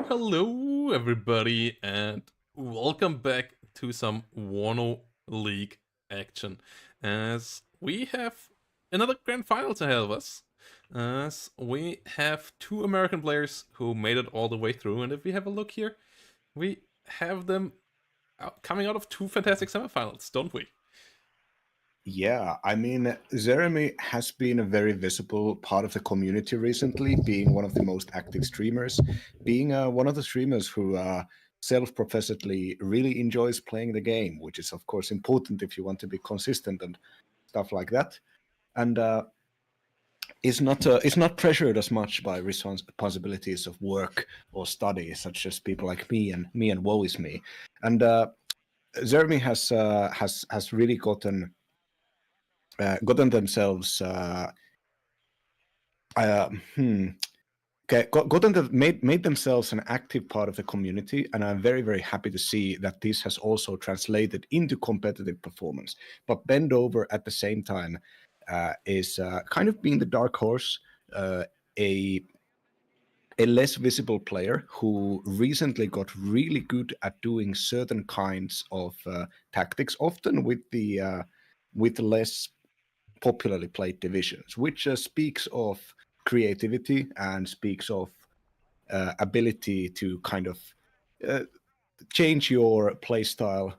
Hello, everybody, and welcome back to some WARNO League action. As we have another grand finals ahead of us, as we have two American players who made it all the way through, and if we have a look here, we have them coming out of two fantastic semifinals, don't we? Yeah, I mean, Jeremy has been a very visible part of the community recently, being one of the most active streamers, being one of the streamers who self-professedly really enjoys playing the game, which is, of course, important if you want to be consistent and stuff like that. And is not pressured as much by responsibilities of work or study, such as people like me and woe is me. And Jeremy has really gotten themselves uh, hmm, gotten made themselves an active part of the community, and I'm very happy to see that this has also translated into competitive performance. But Bend Over at the same time is kind of being the dark horse, a less visible player who recently got really good at doing certain kinds of tactics, often with less popularly played divisions, which speaks of creativity and speaks of ability to kind of uh, change your playstyle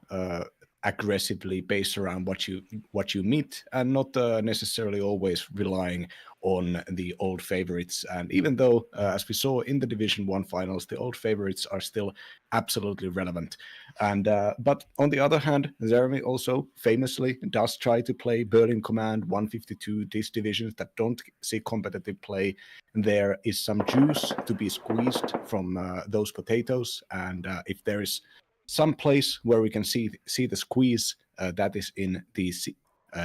aggressively based around what you meet, and not necessarily always relying on the old favorites. And even though, as we saw in the Division 1 finals, the old favorites are still absolutely relevant. And but on the other hand, Jeremy also famously does try to play Berlin Command 152, these divisions that don't see competitive play. There is some juice to be squeezed from those potatoes, and if there is some place where we can see the squeeze, that is in the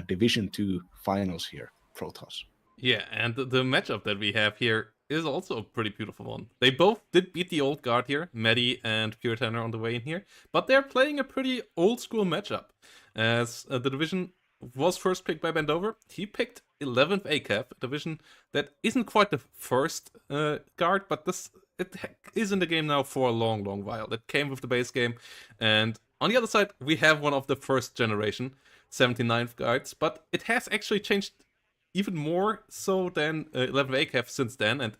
Division 2 finals here, Protoss. Yeah, and the matchup that we have here is also a pretty beautiful one. They both did beat the old guard here, Medi and Pure Tenor on the way in here, but they're playing a pretty old school matchup. As the division was first picked by Bendover, he picked 11th ACAF, a division that isn't quite the first guard, but it is in the game now for a long while. It came with the base game, and on the other side, we have one of the first generation 79th guards, but it has actually changed even more so than 11th ACAF since then, and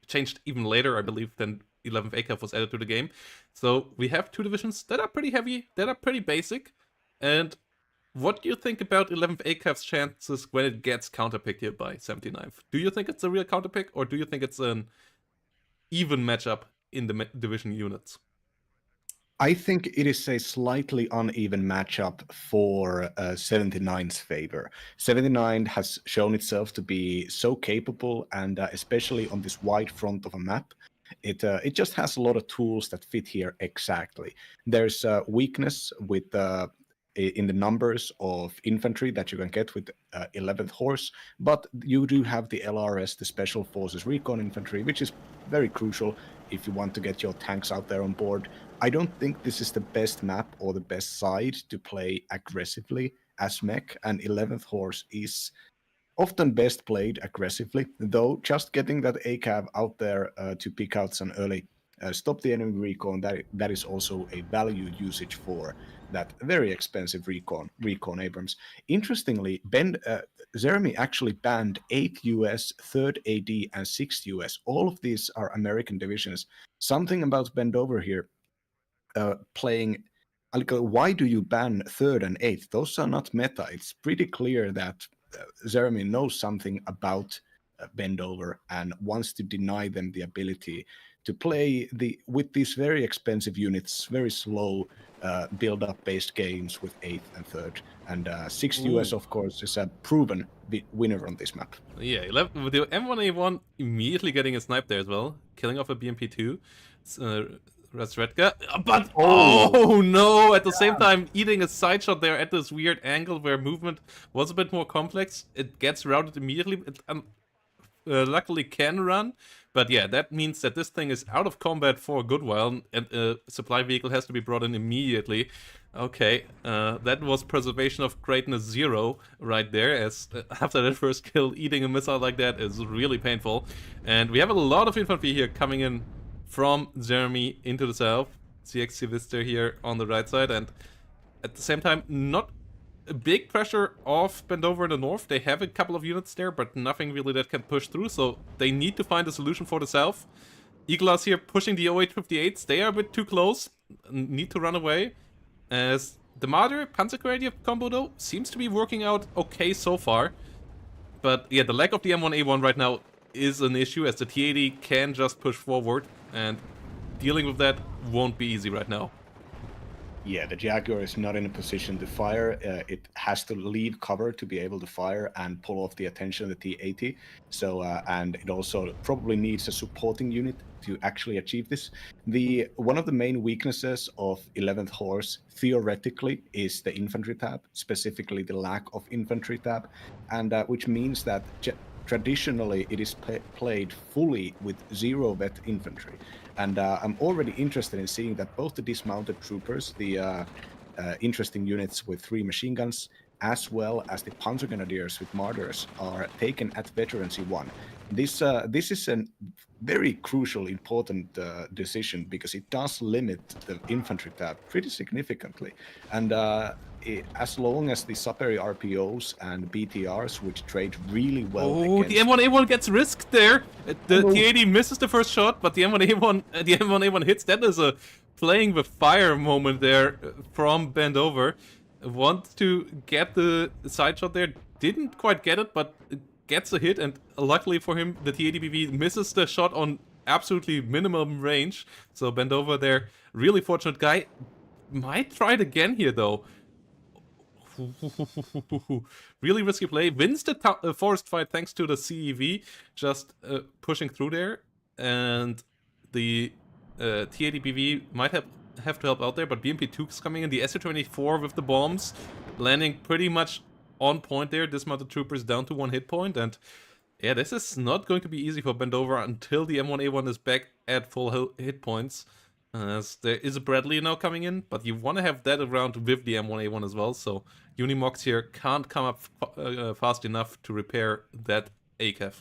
changed even later, I believe, than 11th ACAF was added to the game. So we have two divisions that are pretty heavy, that are pretty basic. And what do you think about 11th ACAF's chances when it gets counterpicked here by 79th? Do you think it's a real counterpick, or do you think it's an even matchup in the division units? I think it is a slightly uneven matchup for 79's favor. 79 has shown itself to be so capable, and especially on this wide front of a map, it just has a lot of tools that fit here exactly. There's weakness with in the numbers of infantry that you can get with 11th Horse, but you do have the LRS, the Special Forces Recon Infantry, which is very crucial if you want to get your tanks out there on board. I don't think this is the best map or the best side to play aggressively as mech, and 11th Horse is often best played aggressively, though just getting that ACAV out there to pick out some early stop the enemy recon, that is also a value usage for that very expensive recon Abrams. Interestingly, Jeremy actually banned 8 US, 3rd AD, and 6th US. All of these are American divisions. Something about Bendover here playing. Why do you ban 3rd and 8th? Those are not meta. It's pretty clear that Jeremy knows something about Bendover and wants to deny them the ability to play with these very expensive units, very slow build-up based games with 8th and 3rd. And 6th US, of course, is a proven winner on this map. Yeah, 11, with the M1A1 immediately getting a snipe there as well, killing off a BMP2. Rasredka, but oh no! At the same time, eating a side shot there at this weird angle where movement was a bit more complex. It gets routed immediately. luckily can run. But yeah, that means that this thing is out of combat for a good while, and a supply vehicle has to be brought in immediately. Okay, that was Preservation of Greatness 0 right there, as after that first kill, eating a missile like that is really painful. And we have a lot of infantry here coming in from Jeremy into the south. Zxcvster here on the right side, and at the same time, not a big pressure off Bendover in the north. They have a couple of units there, but nothing really that can push through, so they need to find a solution for the south. Eaglas here pushing the 0858s. They are a bit too close, need to run away. As the Marder Panzergrenadier combo, though, seems to be working out okay so far. But yeah, the lack of the M1A1 right now is an issue, as the T80 can just push forward, and dealing with that won't be easy right now. Yeah, the Jaguar is not in a position to fire. It has to leave cover to be able to fire and pull off the attention of the T-80. So, and it also probably needs a supporting unit to actually achieve this. One of the main weaknesses of 11th Horse, theoretically, is the infantry tab, specifically the lack of infantry tab, and which means that traditionally it is played fully with 0 vet infantry. And I'm already interested in seeing that both the dismounted troopers, the interesting units with 3 machine guns, as well as the Panzer Grenadiers with Marders, are taken at Veterancy 1. This is a very crucial, important decision, because it does limit the infantry tab pretty significantly. And as long as the superior RPOs and BTRs, which trade really well against... the M1A1 gets risked there. The T80 misses the first shot, but the M1A1 hits. That is a playing with fire moment there from Bendover. Wants to get the side shot there. Didn't quite get it, but gets a hit, and luckily for him, the T80BV misses the shot on absolutely minimum range. So Bendover there, really fortunate guy. Might try it again here, though. Really risky play. Wins the forest fight thanks to the CEV just pushing through there. And the T80BV might have to help out there, but BMP-2 is coming in. The SU-24 with the bombs landing pretty much on point there. Dismounted troopers down to 1 hit point. And yeah, this is not going to be easy for Bendover until the M1A1 is back at full hit points. As there is a Bradley now coming in, but you want to have that around with the M1A1 as well, so Unimox here can't come up fast enough to repair that ACAF.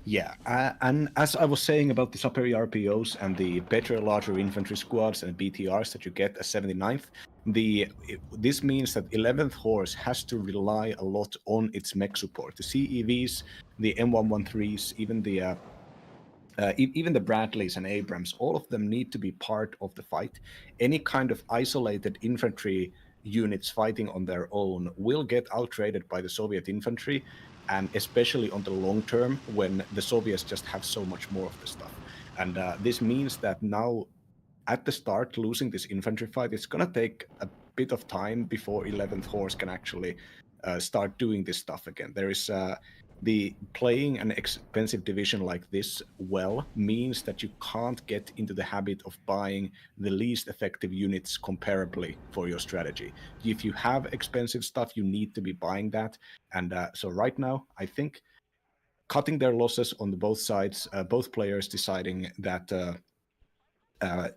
Yeah, and as I was saying about the superior RPOs and the better, larger infantry squads and BTRs that you get as 79th, this means that 11th Horse has to rely a lot on its mech support. The CEVs, the M113s, even the Bradleys and Abrams, all of them need to be part of the fight. Any kind of isolated infantry units fighting on their own will get outrated by the Soviet infantry, and especially on the long term when the Soviets just have so much more of the stuff. And this means that now, at the start, losing this infantry fight, it's going to take a bit of time before 11th Horse can actually start doing this stuff again. There is... The playing an expensive division like this well means that you can't get into the habit of buying the least effective units comparably for your strategy. If you have expensive stuff, you need to be buying that. And so right now, I think cutting their losses on both sides, both players deciding that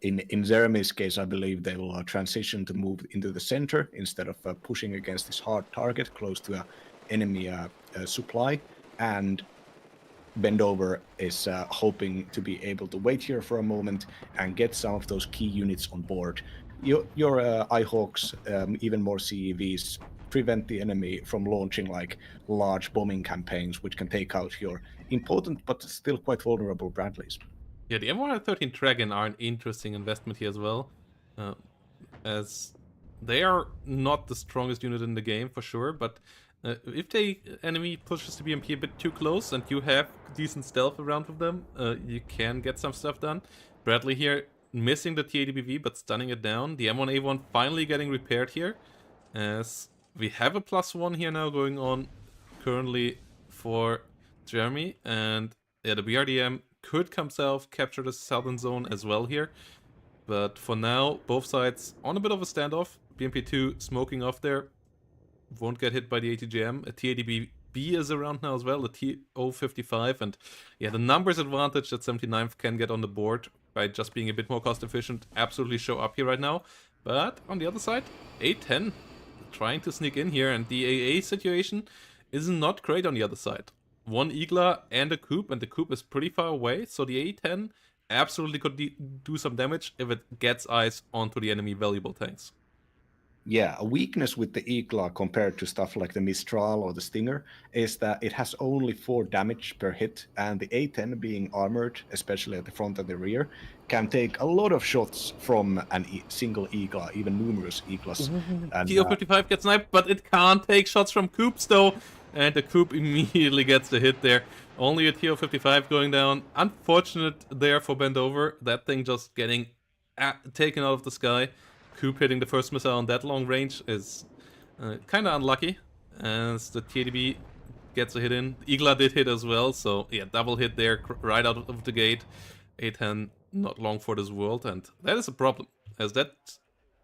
in Jeremy's case, I believe they will transition to move into the center instead of pushing against this hard target close to an enemy supply. And Bendover is hoping to be able to wait here for a moment and get some of those key units on board. Your iHawks, even more CEVs, prevent the enemy from launching like large bombing campaigns, which can take out your important but still quite vulnerable Bradleys. Yeah, the M113 Dragon are an interesting investment here as well, as they are not the strongest unit in the game for sure, but if the enemy pushes the BMP a bit too close and you have decent stealth around with them, you can get some stuff done. Bradley here missing the T80BV but stunning it down. The M1A1 finally getting repaired here, as we have a +1 here now going on currently for Jeremy, and yeah, the BRDM could come south, capture the southern zone as well here. But for now, both sides on a bit of a standoff. BMP-2 smoking off there. Won't get hit by the ATGM. A T80B B is around now as well, the TO55, and yeah, the numbers advantage that 79th can get on the board by just being a bit more cost efficient absolutely show up here right now. But on the other side, A10 trying to sneak in here, and the AA situation is not great on the other side. One Eagler and a Coop, and the Coop is pretty far away, so the A10 absolutely could do some damage if it gets eyes onto the enemy valuable tanks. Yeah, a weakness with the Eagla compared to stuff like the Mistral or the Stinger is that it has only 4 damage per hit, and the A10 being armored, especially at the front and the rear, can take a lot of shots from a single Eagla, even numerous Eaglas. And TO55 gets sniped, but it can't take shots from Coops though, and the Coop immediately gets the hit there. Only a TO55 going down. Unfortunate there for Bendover. That thing just getting taken out of the sky. Coop hitting the first missile on that long range is kind of unlucky, as the TADB gets a hit in. Eagla did hit as well, so yeah, double hit there right out of the gate. A10 not long for this world, and that is a problem, as that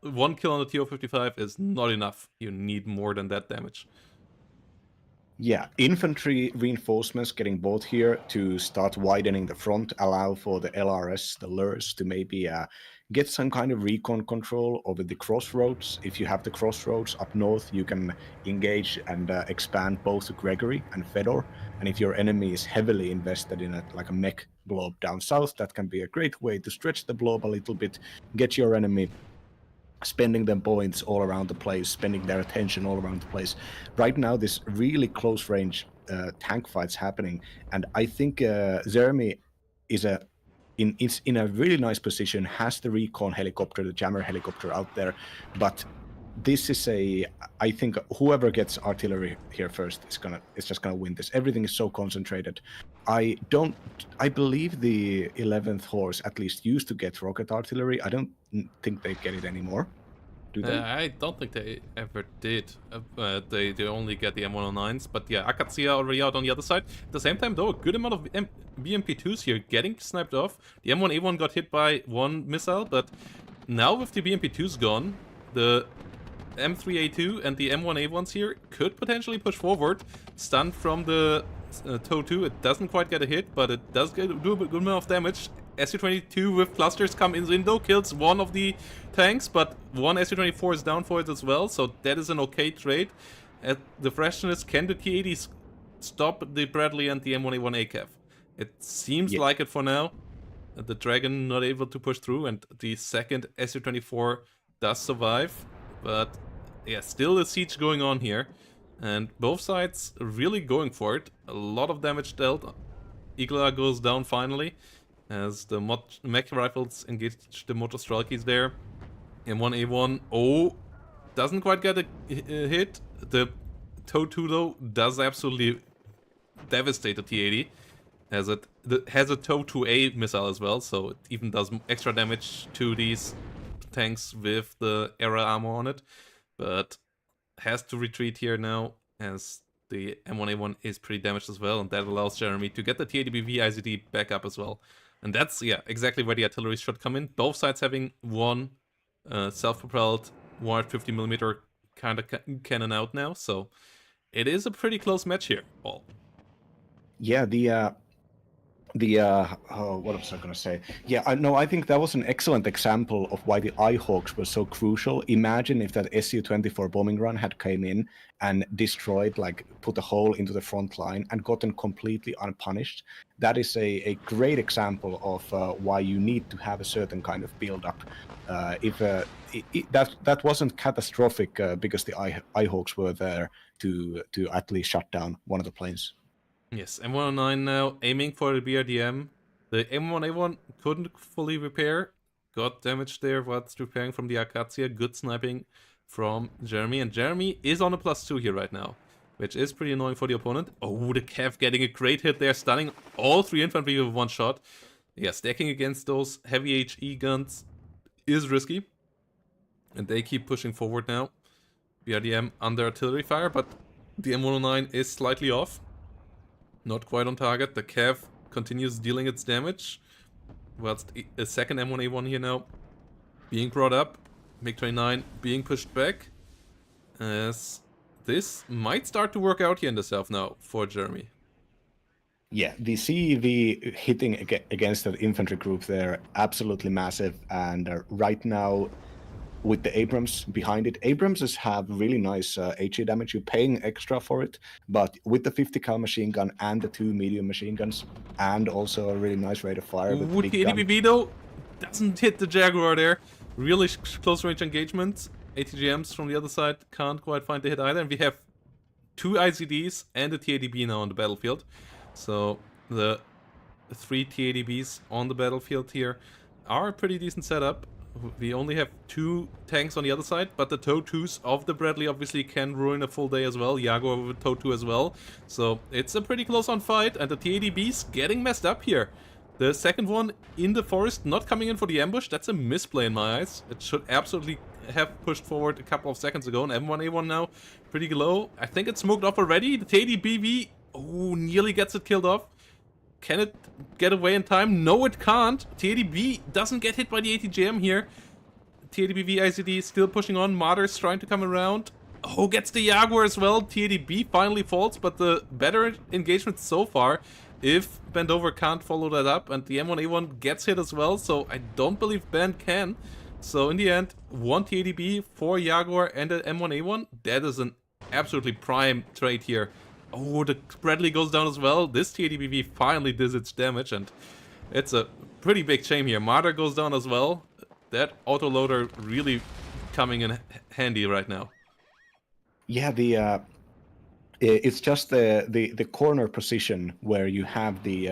one kill on the TO55 is not enough. You need more than that damage. yeah, infantry reinforcements getting bought here to start widening the front, allow for the LRS, the LURS, to maybe get some kind of recon control over the crossroads. If you have the crossroads up north, you can engage and expand both Gregory and Fedor. And if your enemy is heavily invested in it, like a mech blob down south, that can be a great way to stretch the blob a little bit, get your enemy spending them points all around the place, spending their attention all around the place. Right now, this really close range tank fight's happening, and I think Jeremy is in a really nice position, has the recon helicopter, the jammer helicopter out there, but this is I think whoever gets artillery here first is just gonna win this. Everything is so concentrated. I believe the 11th horse at least used to get rocket artillery. I don't think they get it anymore. Do they? I don't think they ever did. They only get the M109s, but yeah, Akatsuya already out on the other side. At the same time, though, a good amount of BMP2s here getting sniped off. The M1A1 got hit by one missile, but now with the BMP2s gone, the M3A2 and the M1A1s here could potentially push forward. Stunned from the TOW2, it doesn't quite get a hit, but it does do a good amount of damage. SU-22 with clusters come in though, kills one of the tanks, but one SU-24 is down for it as well, so that is an okay trade. The question is, can the T-80s stop the Bradley and the M1A1 ACAV? It seems like it for now. The Dragon not able to push through, and the second SU-24 does survive, but yeah, still a siege going on here, and both sides really going for it. A lot of damage dealt. Igla goes down finally, as the mech rifles engage the motor Strelkys there. M1A1, doesn't quite get a hit. The TOW2 though does absolutely devastate the T-80, as it has a TOW2A missile as well, so it even does extra damage to these tanks with the era armor on it, but has to retreat here now, as the M1A1 is pretty damaged as well, and that allows Jeremy to get the T-80BV IZD back up as well. And that's, yeah, exactly where the artillery should come in. Both sides having one self-propelled 150mm kind of cannon out now, so it is a pretty close match here, Paul. Yeah, what was I going to say? Yeah, I think that was an excellent example of why the iHawks were so crucial. Imagine if that Su-24 bombing run had come in and destroyed, like put a hole into the front line and gotten completely unpunished. That is a great example of why you need to have a certain kind of build-up. If that wasn't catastrophic because the iHawks were there to at least shut down one of the planes. Yes, M109 now aiming for the BRDM. The M1A1 couldn't fully repair. Got damaged there whilst repairing from the Akatsuya. Good sniping from Jeremy. And Jeremy is on a +2 here right now, which is pretty annoying for the opponent. Oh, the Cav getting a great hit there, stunning all 3 infantry with one shot. Yeah, stacking against those heavy HE guns is risky. And they keep pushing forward now. BRDM under artillery fire, but the M109 is slightly off. Not quite on target. The Cav continues dealing its damage, whilst a second M1A1 here now being brought up. MiG-29 being pushed back, as this might start to work out here in the south now for Jeremy. Yeah, the CEV hitting against that infantry group there, absolutely massive. And right now, with the Abrams behind it, Abramses have really nice HE damage. You're paying extra for it, but with the 50 cal machine gun and the 2 medium machine guns, and also a really nice rate of fire with the big gun. TDBV though doesn't hit the Jaguar there. Really close range engagements. ATGMs from the other side can't quite find the hit either, and we have 2 ICDs and a TADB now on the battlefield. So the 3 TADBs on the battlefield here are a pretty decent setup. We only have 2 tanks on the other side, but the TOW2s of the Bradley obviously can ruin a full day as well. Jaguar with TOW2 as well. So it's a pretty close on fight, and the TADBs getting messed up here. The second one in the forest, not coming in for the ambush. That's a misplay in my eyes. It should absolutely have pushed forward a couple of seconds ago. And M1A1 now pretty low. I think it's smoked off already. The TADBV, oh, nearly gets it killed off. Can it get away in time? No, it can't. TADB doesn't get hit by the ATGM here. TADBV ICD is still pushing on. Martyr's trying to come around. Oh, gets the Jaguar as well. TADB finally falls, but the better engagement so far. If Bendover can't follow that up, and the M1A1 gets hit as well, so I don't believe Ben can. So in the end, 1 TADB, 4 Jaguar, and an M1A1. That is an absolutely prime trade here. Oh, the Bradley goes down as well. This TADBV finally does its damage, and it's a pretty big shame here. Martyr goes down as well. That autoloader really coming in handy right now. Yeah, it's just the corner position where you have the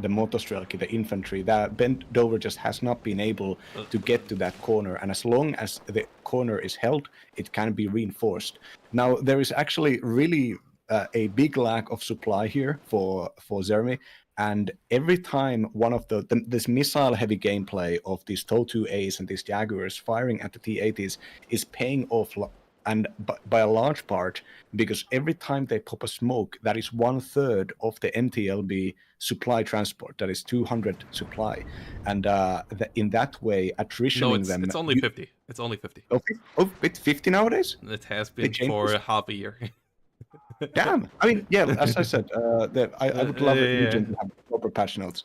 Motostrelki, the infantry. That Bendover just has not been able to get to that corner, and as long as the corner is held, it can be reinforced. Now there is actually really a big lack of supply here for Zermi, and every time one of this missile-heavy gameplay of these TOW2As and these Jaguars firing at the T-80s is paying off, and by a large part, because every time they pop a smoke, that is 1/3 of the MTLB supply transport. That is 200 supply, and in that way, attritioning them. No, it's only 50. It's only 50. Oh, it's 50 nowadays. It has been for half a year. Damn. I mean, yeah, as I said, I would love a Legion to have proper patch notes.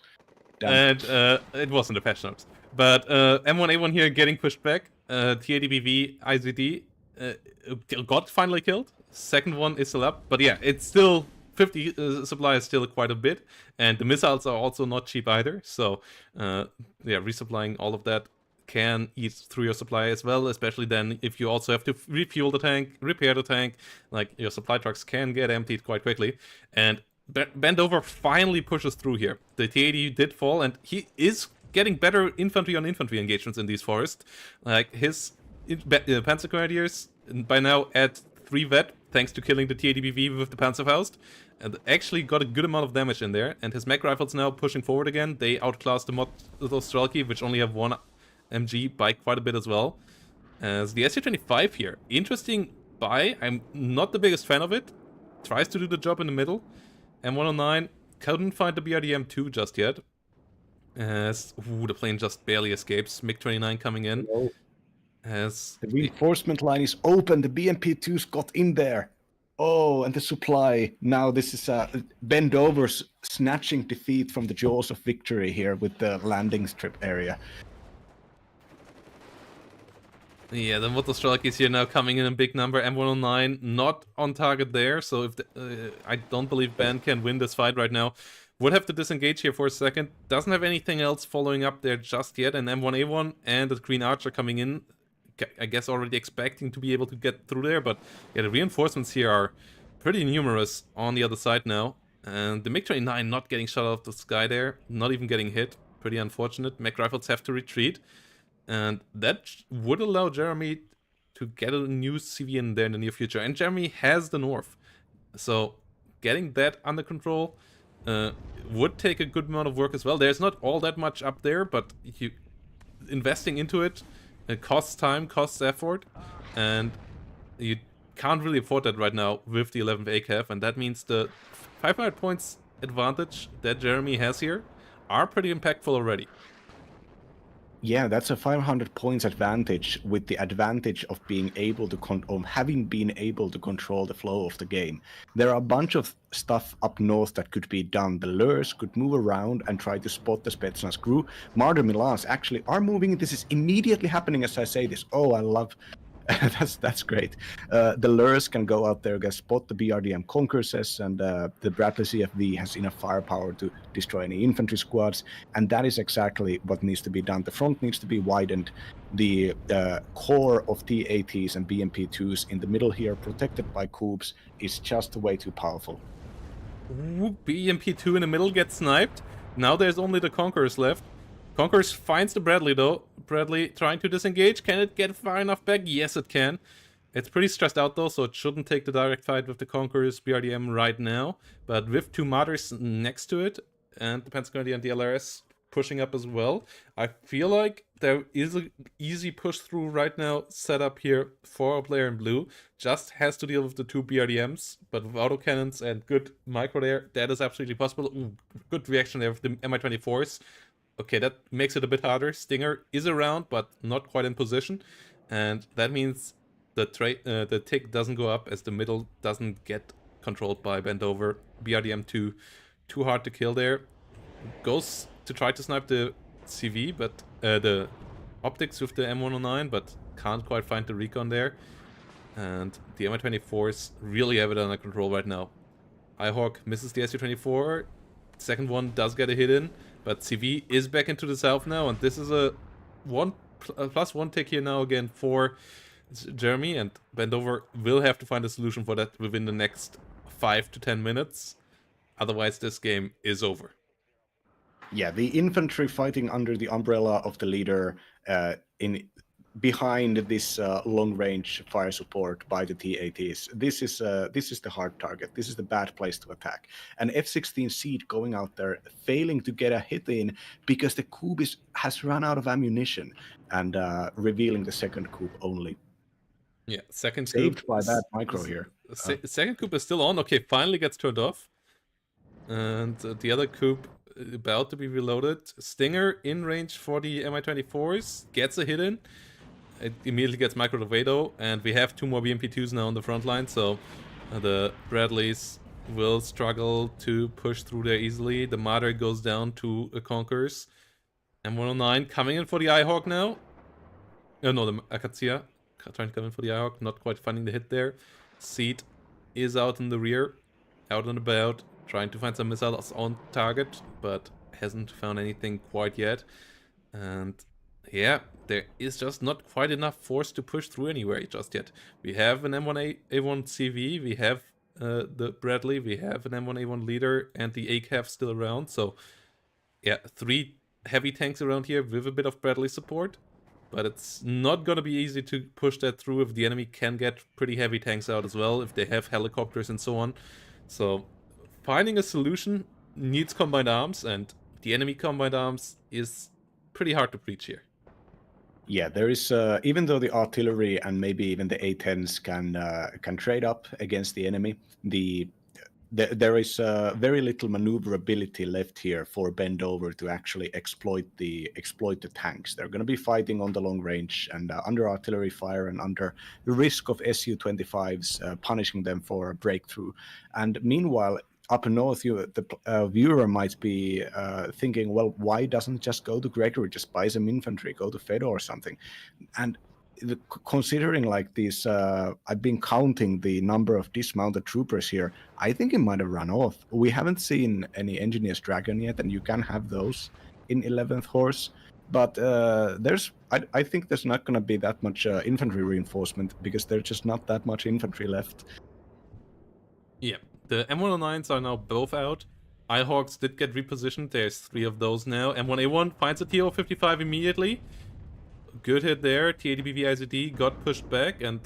Damn. And it wasn't a patch notes. But M1A1 here getting pushed back. TADBV IZD got finally killed. Second one is still up. But yeah, it's still 50 supply is still quite a bit. And the missiles are also not cheap either. So yeah, resupplying all of that can eat through your supply as well, especially then if you also have to refuel the tank, repair the tank. Like, your supply trucks can get emptied quite quickly. And Bendover finally pushes through here. The T-80 did fall, and he is getting better infantry on infantry engagements in these forests. Like, his Panzer Grenadiers by now at 3 vet, thanks to killing the TADBV with the Panzerfaust, and actually got a good amount of damage in there. And his mech rifles now pushing forward again. They outclass the Motostrelki, which only have 1 MG by quite a bit as well. As the SU-25 here, interesting buy. I'm not the biggest fan of it. Tries to do the job in the middle. M109 couldn't find the BRDM-2 just yet. As the plane just barely escapes. MiG-29 coming in. Oh. As the reinforcement line is open. The BMP-2s got in there. Oh, and the supply. Now this is Bendover's snatching defeat from the jaws of victory here with the landing strip area. Yeah, the Motostrelki is here now coming in big number. M109 not on target there, so if I don't believe Ben can win this fight right now. Would have to disengage here for a second. Doesn't have anything else following up there just yet. And M1A1 and the Green Archer coming in. I guess already expecting to be able to get through there. But yeah, the reinforcements here are pretty numerous on the other side now. And the MiG-29 not getting shot out of the sky there. Not even getting hit. Pretty unfortunate. Mech rifles have to retreat. And that would allow Jeremy to get a new CV in there in the near future. And Jeremy has the North. So getting that under control would take a good amount of work as well. There's not all that much up there, but investing into it costs time, costs effort. And you can't really afford that right now with the 11th ACAF. And that means the 500 points advantage that Jeremy has here are pretty impactful already. Yeah, that's a 500 points advantage with the advantage of being able to having been able to control the flow of the game. There are a bunch of stuff up north that could be done. The lures could move around and try to spot the Spetsnaz crew. Marder Milans actually are moving. This is immediately happening as I say this. Oh, I love that's great. The lures can go out there, get spot the BRDM concourses, and the Bradley CFV has enough firepower to destroy any infantry squads, and that is exactly what needs to be done. The front needs to be widened. The core of T-80s and BMP-2s in the middle here, protected by coups, is just way too powerful. Ooh, BMP2 in the middle gets sniped. Now there's only the Conquerors left. Conquerors finds the Bradley though. Bradley trying to disengage. Can it get far enough back? Yes, it can. It's pretty stressed out though, so it shouldn't take the direct fight with the Conquerors BRDM right now. But with 2 Martyrs next to it, and the Panzergrenadier and the LRS pushing up as well, I feel like there is an easy push through right now set up here for a player in blue. Just has to deal with the 2 BRDMs, but with autocannons and good micro there, that is absolutely possible. Ooh, good reaction there with the Mi-24s. Okay, that makes it a bit harder. Stinger is around, but not quite in position. And that means the tick doesn't go up as the middle doesn't get controlled by Bendover. BRDM2, too hard to kill there. Goes to try to snipe the CV, but the optics with the M109, but can't quite find the recon there. And the Mi-24s really have it under control right now. Ihawk misses the Su-24. Second one does get a hit in, but CV is back into the south now, and this is a +1 tick here now again for Jeremy, and Bendover will have to find a solution for that within the next 5 to 10 minutes. Otherwise, this game is over. Yeah, the infantry fighting under the umbrella of the leader behind this long-range fire support by the T-80s. This is the hard target. This is the bad place to attack. An F-16 Seed going out there, failing to get a hit in because the coup has run out of ammunition, and revealing the second coup only. Yeah, second saved coup by that micro here. Second coup is still on. Okay, finally gets turned off. And the other coup about to be reloaded. Stinger in range for the Mi-24s. Gets a hit in. It immediately gets microed away though. And we have 2 more BMP-2s now on the front line. So the Bradleys will struggle to push through there easily. The Marder goes down to a Conquerors. M109 coming in for the Ihawk now. No, the Akatsuya trying to come in for the Ihawk. Not quite finding the hit there. Seed is out in the rear. Out and about. Trying to find some missiles on target, but hasn't found anything quite yet. And yeah, there is just not quite enough force to push through anywhere just yet. We have an M1A1 CV, we have the Bradley, we have an M1A1 leader, and the ACAF still around. So yeah, 3 heavy tanks around here with a bit of Bradley support. But it's not gonna be easy to push that through if the enemy can get pretty heavy tanks out as well, if they have helicopters and so on. So finding a solution needs combined arms, and the enemy combined arms is pretty hard to breach here. Yeah, there is even though the artillery and maybe even the A-10s can trade up against the enemy, there is very little maneuverability left here for Bendover to actually exploit the tanks. They're going to be fighting on the long range and under artillery fire and under the risk of Su-25s punishing them for a breakthrough. And meanwhile, up north, the viewer might be thinking, well, why doesn't just go to Gregory, just buy some infantry, go to Fedor or something? And considering like these, I've been counting the number of dismounted troopers here. I think it might have run off. We haven't seen any Engineer's Dragon yet, and you can have those in 11th Horse. But I think there's not going to be that much infantry reinforcement because there's just not that much infantry left. Yeah, the M109s are now both out. Ihawks did get repositioned. There's 3 of those now. M1A1 finds a TO-55 immediately. Good hit there. T-80BV IZD got pushed back and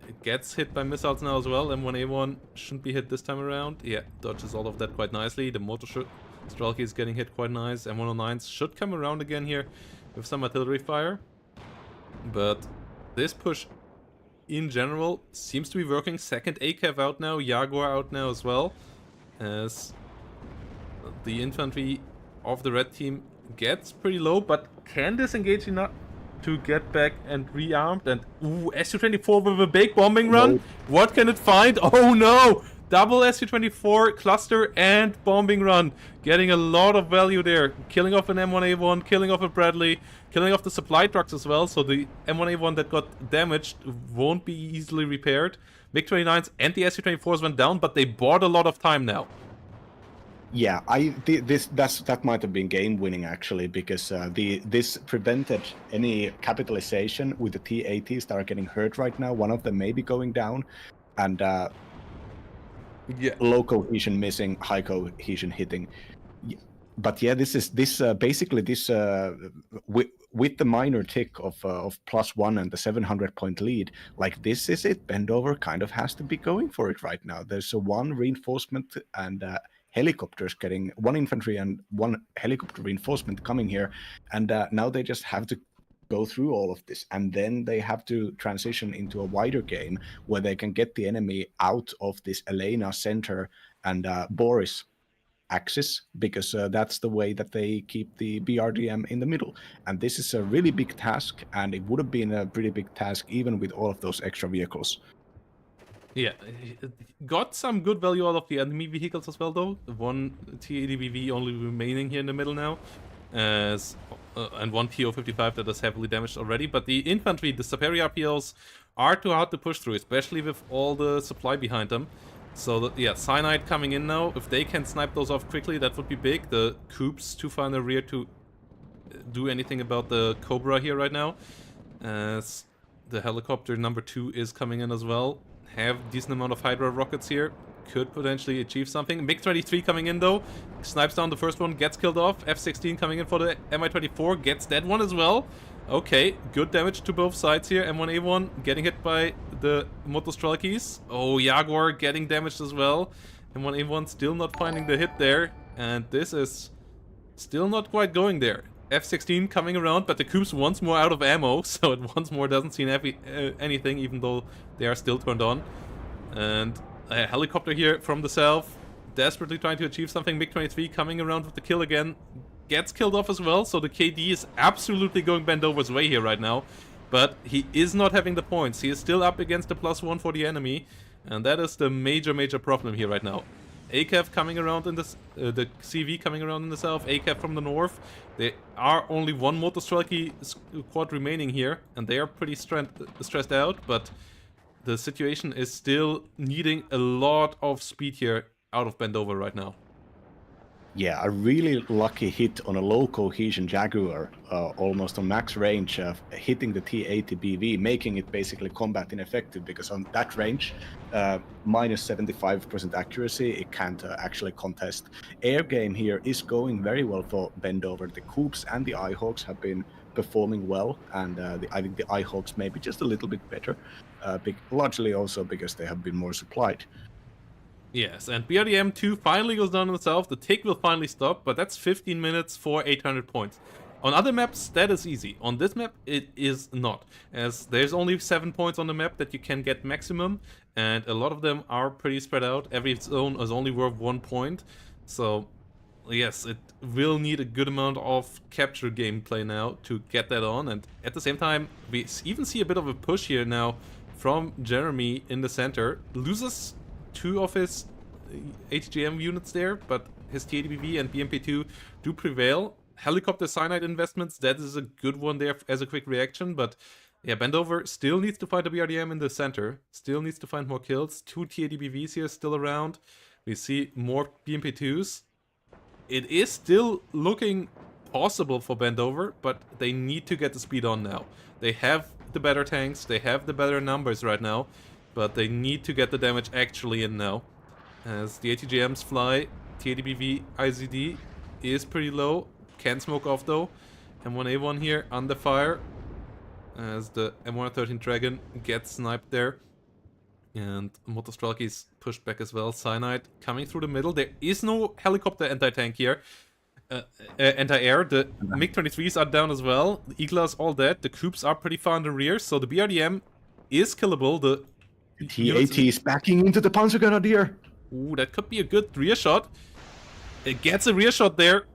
it gets hit by missiles now as well. M1A1 shouldn't be hit this time around. Yeah, dodges all of that quite nicely. The motor Strelky is getting hit quite nice. M109s should come around again here with some artillery fire. But this push in general seems to be working. Second ACAV out now, Jaguar out now as well, as the infantry of the red team gets pretty low, but can disengage enough to get back and rearmed. And ooh, SU-24 with a big bombing run. What can it find? Oh no! Double SU-24 cluster and bombing run. Getting a lot of value there. Killing off an M1A1, killing off a Bradley, killing off the supply trucks as well. So the M1A1 that got damaged won't be easily repaired. MiG-29s and the SU-24s went down, but they bought a lot of time now. Yeah, that might have been game winning actually, because this prevented any capitalization with the T-80s that are getting hurt right now. One of them may be going down, and low cohesion missing, high cohesion hitting. But yeah, basically with the minor tick of +1 and the 700-point lead, like this is it. Bendover kind of has to be going for it right now. There's one reinforcement and helicopters getting, one infantry and one helicopter reinforcement coming here, and now they just have to go through all of this, and then they have to transition into a wider game where they can get the enemy out of this Elena center and Boris axis, because that's the way that they keep the BRDM in the middle. And this is a really big task, and it would have been a pretty big task even with all of those extra vehicles. Yeah, got some good value out of the enemy vehicles as well, though. One T-80BV only remaining here in the middle now, and one PO-55 that is heavily damaged already. But the infantry, the superior RPOs, are too hard to push through, especially with all the supply behind them. So, yeah, Cyanide coming in now. If they can snipe those off quickly, that would be big. The Coups too far in the rear to do anything about the Cobra here right now. As the helicopter number 2 is coming in as well. Have decent amount of Hydra rockets here. Could potentially achieve something. MiG-23 coming in though. Snipes down the first one, gets killed off. F-16 coming in for the Mi-24, gets that one as well. Okay, good damage to both sides here. M1A1 getting hit by the Motostrelkis. Oh, Jaguar getting damaged as well. M1A1 still not finding the hit there. And this is still not quite going there. F-16 coming around, but the Coups once more out of ammo, so it once more doesn't see anything, even though they are still turned on. And a helicopter here from the south, desperately trying to achieve something. MiG-23 coming around with the kill again, gets killed off as well, so the KD is absolutely going Bendover's way here right now. But he is not having the points. He is still up against the +1 for the enemy, and that is the major problem here right now. ACAV coming around in this, the CV coming around in the south, ACAV from the north. There are only one Motostrelky squad remaining here, and they are pretty stressed out, but the situation is still needing a lot of speed here out of Bendover right now. Yeah, a really lucky hit on a low cohesion Jaguar, almost on max range, hitting the T-80BV, making it basically combat ineffective, because on that range, minus 75% accuracy, it can't actually contest. Air game here is going very well for Bendover. The Coups and the Eyehawks have been performing well, and I think the Eyehawks maybe just a little bit better, largely also because they have been more supplied. Yes, and BRDM 2 finally goes down in the south. The tick will finally stop, but that's 15 minutes for 800 points. On other maps, that is easy. On this map, it is not, as there's only 7 points on the map that you can get maximum, and a lot of them are pretty spread out. Every zone is only worth 1 point, so yes, it will need a good amount of capture gameplay now to get that on, and at the same time, we even see a bit of a push here now from Jeremy in the center. Loses 2 of his HGM units there, but his T-80BV and BMP-2 do prevail. Helicopter Cyanide investments, that is a good one there as a quick reaction, but yeah, Bendover still needs to find a BRDM in the center, still needs to find more kills. 2 T-80BVs here still around. We see more BMP-2s. It is still looking possible for Bendover, but they need to get the speed on now. They have the better tanks, they have the better numbers right now, but they need to get the damage actually in now. As the ATGMs fly, T-80BV IZD is pretty low. Can smoke off though. M1A1 here under fire. As the M113 Dragon gets sniped there. And Motostrelky is pushed back as well. Cyanide coming through the middle. There is no helicopter anti-tank here. Anti-air. The MiG-23s are down as well. The Iglas all dead. The Coups are pretty far in the rear. So the BRDM is killable. The T-80 is backing into the Panzergrenadier. Ooh, that could be a good rear shot. It gets a rear shot there.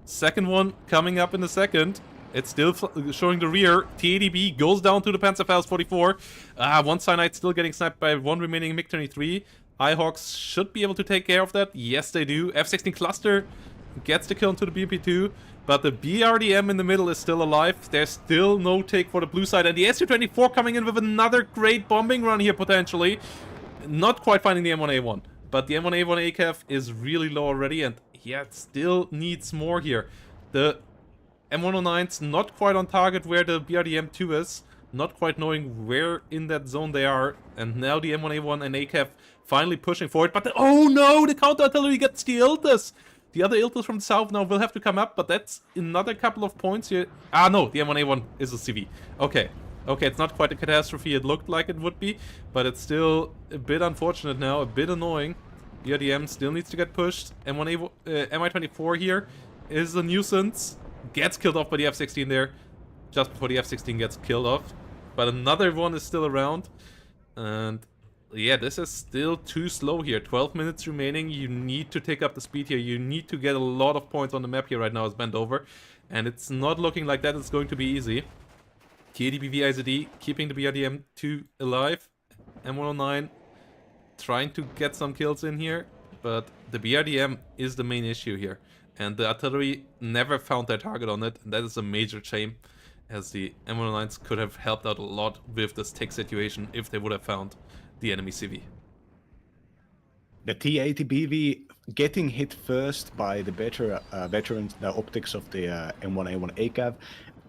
Second one coming up in a second. It's still showing the rear. TADB goes down to the Panzerfaust 44. One Cyanide still getting sniped by one remaining MiG-23. iHawks should be able to take care of that. Yes, they do. F-16 cluster gets the kill into the BMP-2. But the BRDM in the middle is still alive. There's still no take for the blue side. And the Su-24 coming in with another great bombing run here, potentially. Not quite finding the M1A1. But the M1A1 ACAF is really low already. And yeah, it still needs more here. The M109's not quite on target where the BRDM-2 is. Not quite knowing where in that zone they are. And now the M1A1 and ACAF finally pushing forward. But oh no, the counter-artillery gets the Iltis. The other Iltis from the south now will have to come up, but that's another couple of points here. No, the M1A1 is a CV. Okay, it's not quite a catastrophe it looked like it would be, but it's still a bit unfortunate now, a bit annoying. BRDM still needs to get pushed. Mi-24 here is a nuisance. Gets killed off by the F-16 there, just before the F-16 gets killed off. But another one is still around, and yeah, this is still too slow here. 12 minutes remaining. You need to take up the speed here. You need to get a lot of points on the map here right now as bent over. And it's not looking like that it's going to be easy. TADBV IZD keeping the BRDM-2 alive. M109 trying to get some kills in here. But the BRDM is the main issue here. And the artillery never found their target on it. And that is a major shame, as the M109s could have helped out a lot with this tick situation if they would have found the enemy CV. The T-80BV getting hit first by the veterans, the optics of the M1A1 ACAV,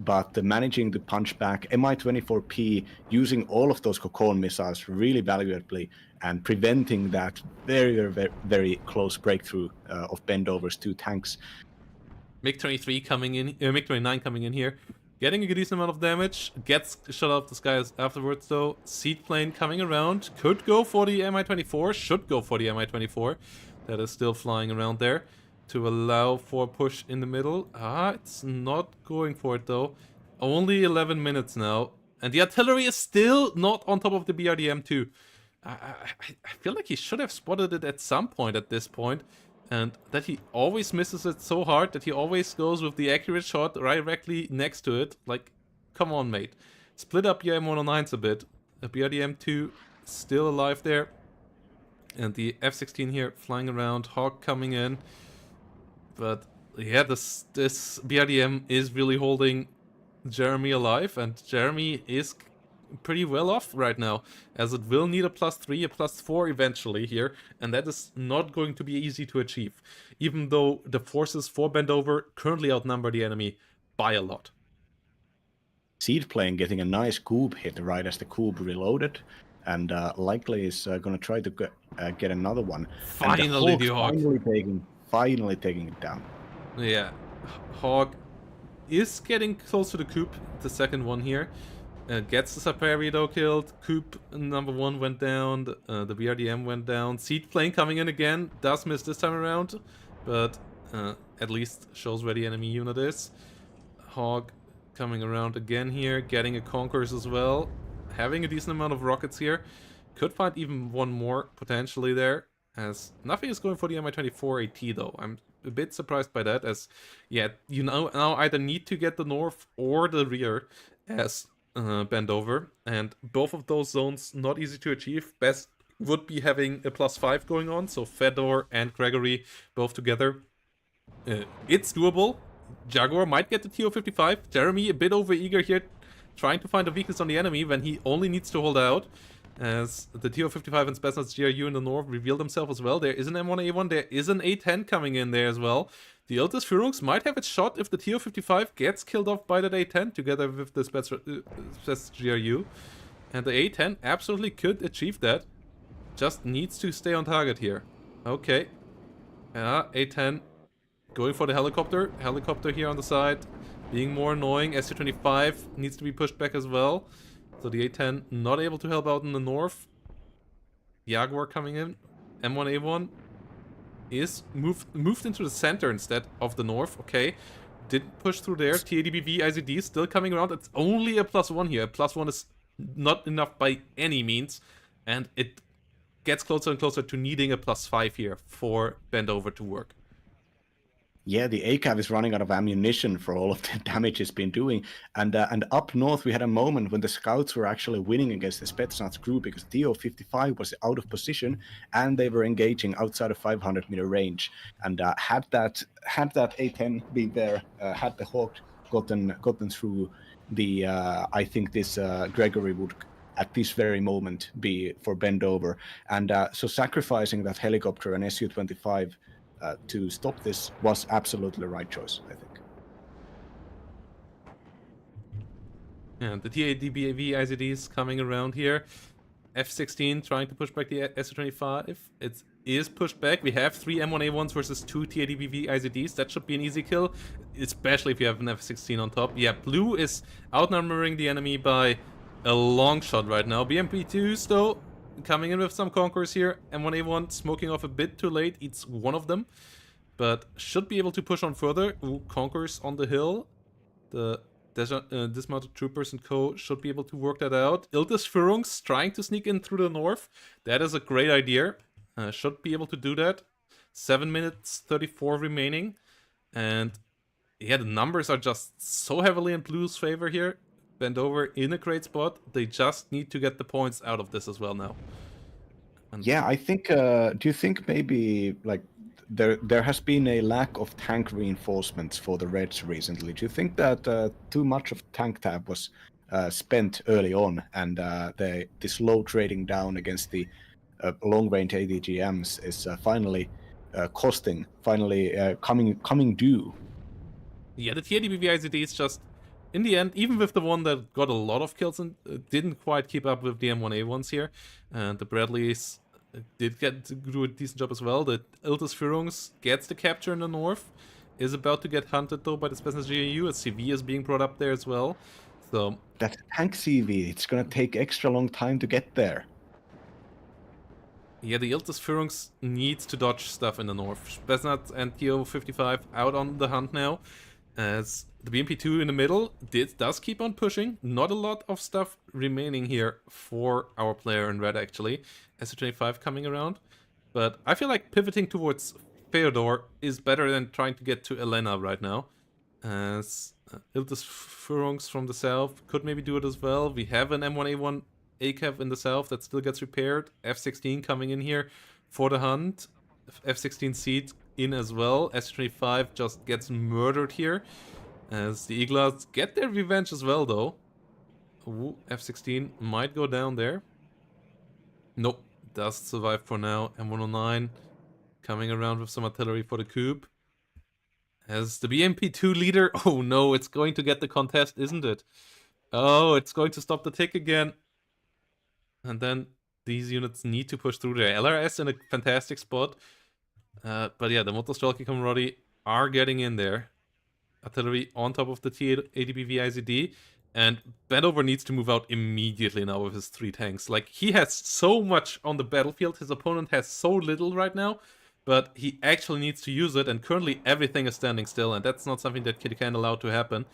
but managing to punch back. Mi-24P using all of those Kokon missiles really valuably and preventing that very close breakthrough of Bendovers 2 tanks. MiG-23 coming in, MiG-29 coming in here. Getting a decent amount of damage, gets shot out of the sky afterwards though. Seed plane coming around, could go for the Mi-24, should go for the Mi-24. That is still flying around there to allow for a push in the middle. It's not going for it though. Only 11 minutes now. And the artillery is still not on top of the BRDM-2. I feel like he should have spotted it at some point at this point. And that he always misses it so hard that he always goes with the accurate shot directly next to it. Like, come on, mate. Split up your M109s a bit. The BRDM-2 still alive there. And the F-16 here flying around. Hawk coming in. But yeah, this BRDM is really holding Jeremy alive. And Jeremy is pretty well off right now, as it will need a +3, a +4 eventually here, and that is not going to be easy to achieve, even though the forces for Bendover currently outnumber the enemy by a lot. Seed plane getting a nice Coob hit right as the Coob reloaded, and likely is going to try to get another one. Finally, the Hawk finally taking it down. Yeah, Hawk is getting close to the Coob, the second one here. Gets the Sapari though killed. Coop number 1 went down. The BRDM went down. Seed plane coming in again. Does miss this time around, but at least shows where the enemy unit is. Hawk coming around again here, getting a Conquerors as well. Having a decent amount of rockets here. Could find even one more potentially there, as nothing is going for the Mi-24 AT though. I'm a bit surprised by that, as yeah, you now either need to get the north or the rear as Bendover, and both of those zones not easy to achieve. Best would be having a +5 going on, so Fedor and Gregory both together. It's doable. Jaguar might get the TO-55. Jeremy a bit overeager here, trying to find a weakness on the enemy when he only needs to hold out, as the TO-55 and Spetsnaz GRU in the north reveal themselves as well. There is an M1A1, there is an A-10 coming in there as well. The Iltis Führungs might have its shot if the TO-55 gets killed off by that A-10 together with the Spetsnaz GRU. And the A-10 absolutely could achieve that. Just needs to stay on target here. Okay. A-10 going for the helicopter. Helicopter here on the side, being more annoying. Su-25 needs to be pushed back as well. So the A-10 not able to help out in the north. Jaguar coming in. M1A1 is moved into the center instead of the north. Okay. Didn't push through there. TADBV IZD still coming around. It's only a +1 here. A +1 is not enough by any means. And it gets closer and closer to needing a +5 here for Bendover to work. Yeah, the ACAV is running out of ammunition for all of the damage it's been doing. And up north, we had a moment when the scouts were actually winning against the Spetsnaz crew because TO-55 was out of position and they were engaging outside of 500-meter range. And had that A-10 been there, had the Hawk gotten through the, I think this Gregory would at this very moment be for bend over. And so sacrificing that helicopter and Su-25 to stop this was absolutely the right choice, I think. Yeah, the TADBAV IZDs coming around here. F-16 trying to push back the Su-25. It is pushed back. We have 3 M1A1s versus 2 TADBV IZDs. That should be an easy kill, especially if you have an F-16 on top. Yeah, blue is outnumbering the enemy by a long shot right now. BMP-2s, though, coming in with some conquerors here. M1A1 smoking off a bit too late, eats one of them. But should be able to push on further. Ooh, conquerors on the hill. The dismounted troopers and co should be able to work that out. Iltis Führungs trying to sneak in through the north. That is a great idea. Should be able to do that. 7 minutes 34 remaining. And yeah, the numbers are just so heavily in blue's favor here. Bend over in a great spot. They just need to get the points out of this as well now. And yeah, I think, do you think maybe like there has been a lack of tank reinforcements for the Reds recently? Do you think that too much of tank tab was spent early on, and the slow trading down against the long-range ADGMs is finally coming due? Yeah, the TADBV IZD is just, in the end, even with the one that got a lot of kills and didn't quite keep up with the M1A1s here, and the Bradleys did do a decent job as well. The Iltis Führungs gets the capture in the north, is about to get hunted though by the Spetsnaz GAU. A CV is being brought up there as well. So that's tank CV. It's gonna take extra long time to get there. Yeah, the Iltis Führungs needs to dodge stuff in the north. Spetsnaz and TO-55 out on the hunt now, as the BMP-2 in the middle does keep on pushing. Not a lot of stuff remaining here for our player in red, actually. Su-25 coming around. But I feel like pivoting towards Feodor is better than trying to get to Elena right now. As Iltis Führungs from the south could maybe do it as well. We have an M1A1 ACAV in the south that still gets repaired. F-16 coming in here for the hunt. F-16 seat in as well. Su-25 just gets murdered here, as the Eagles get their revenge as well, though. Ooh, F-16 might go down there. Nope, does survive for now. M109 coming around with some artillery for the coup. As the BMP-2 leader, oh no, it's going to get the contest, isn't it? Oh, it's going to stop the tick again. And then these units need to push through their LRS in a fantastic spot. But yeah, the Motostrelki Comrade are getting in there. Artillery on top of the TADBV IZD. And Bendover needs to move out immediately now with his 3 tanks. Like, he has so much on the battlefield. His opponent has so little right now. But he actually needs to use it. And currently everything is standing still. And that's not something that can allow to happen.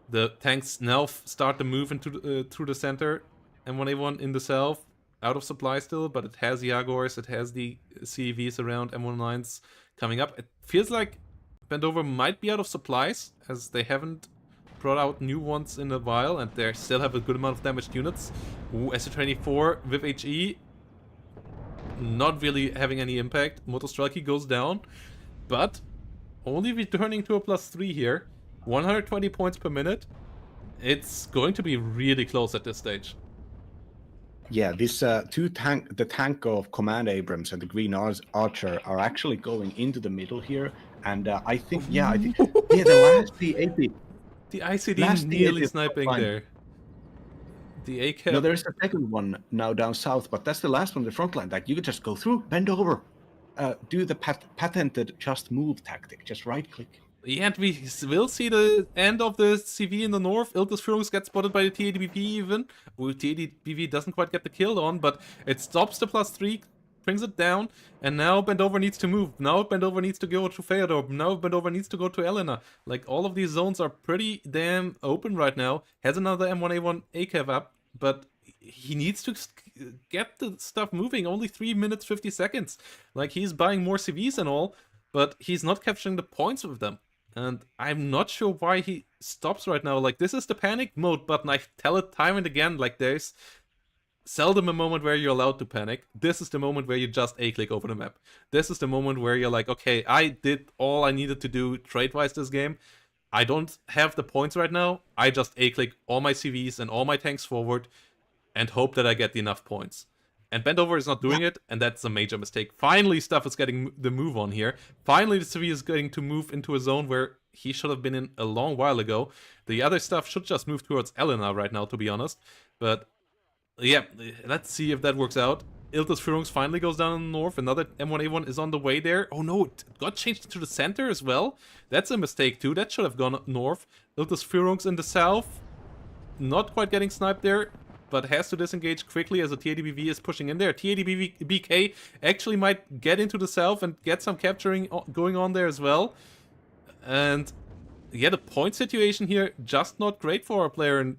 The tanks now start to move into through the center. M1A1 in the south, out of supply still, but it has Jaguars, it has the CEVs around, M109s coming up. It feels like Bendover might be out of supplies, as they haven't brought out new ones in a while, and they still have a good amount of damaged units. Ooh, Su-24 with HE, not really having any impact. Motostrelki goes down, but only returning to a +3 here. 120 points per minute. It's going to be really close at this stage. Yeah, this the tank of Command Abrams and the Green Archer are actually going into the middle here, and I think the last P80, the ICD nearly sniping there. The ACAV. No, there's a second one now down south, but that's the last one, the front line. Like, you could just go through, bend over, do the patented just move tactic, just right click. Yeah, and we will see the end of the CV in the north. Iltis Führungs gets spotted by the TADBV even. Well, TADBV doesn't quite get the kill on, but it stops the +3, brings it down, and now Bendover needs to move. Now Bendover needs to go to Feodor. Now Bendover needs to go to Elena. Like, all of these zones are pretty damn open right now. Has another M1A1 ACAV up, but he needs to get the stuff moving. Only 3 minutes 50 seconds. Like, he's buying more CVs and all, but he's not capturing the points with them. And I'm not sure why he stops right now. Like, this is the panic mode button. I tell it time and again, like, there's seldom a moment where you're allowed to panic. This is the moment where you just A-click over the map. This is the moment where you're like, okay, I did all I needed to do trade-wise this game. I don't have the points right now. I just A-click all my CVs and all my tanks forward and hope that I get enough points. And Bendover is not doing it, and that's a major mistake. Finally, stuff is getting the move on here. Finally, the CV is getting to move into a zone where he should have been in a long while ago. The other stuff should just move towards Elena right now, to be honest. But yeah, let's see if that works out. Iltis Führungs finally goes down in the north. Another M1A1 is on the way there. Oh no, it got changed to the center as well. That's a mistake too. That should have gone north. Iltis Führungs in the south. Not quite getting sniped there, but has to disengage quickly as a TADBV is pushing in there. TADBK actually might get into the south and get some capturing going on there as well. And yeah, the point situation here just not great for our player in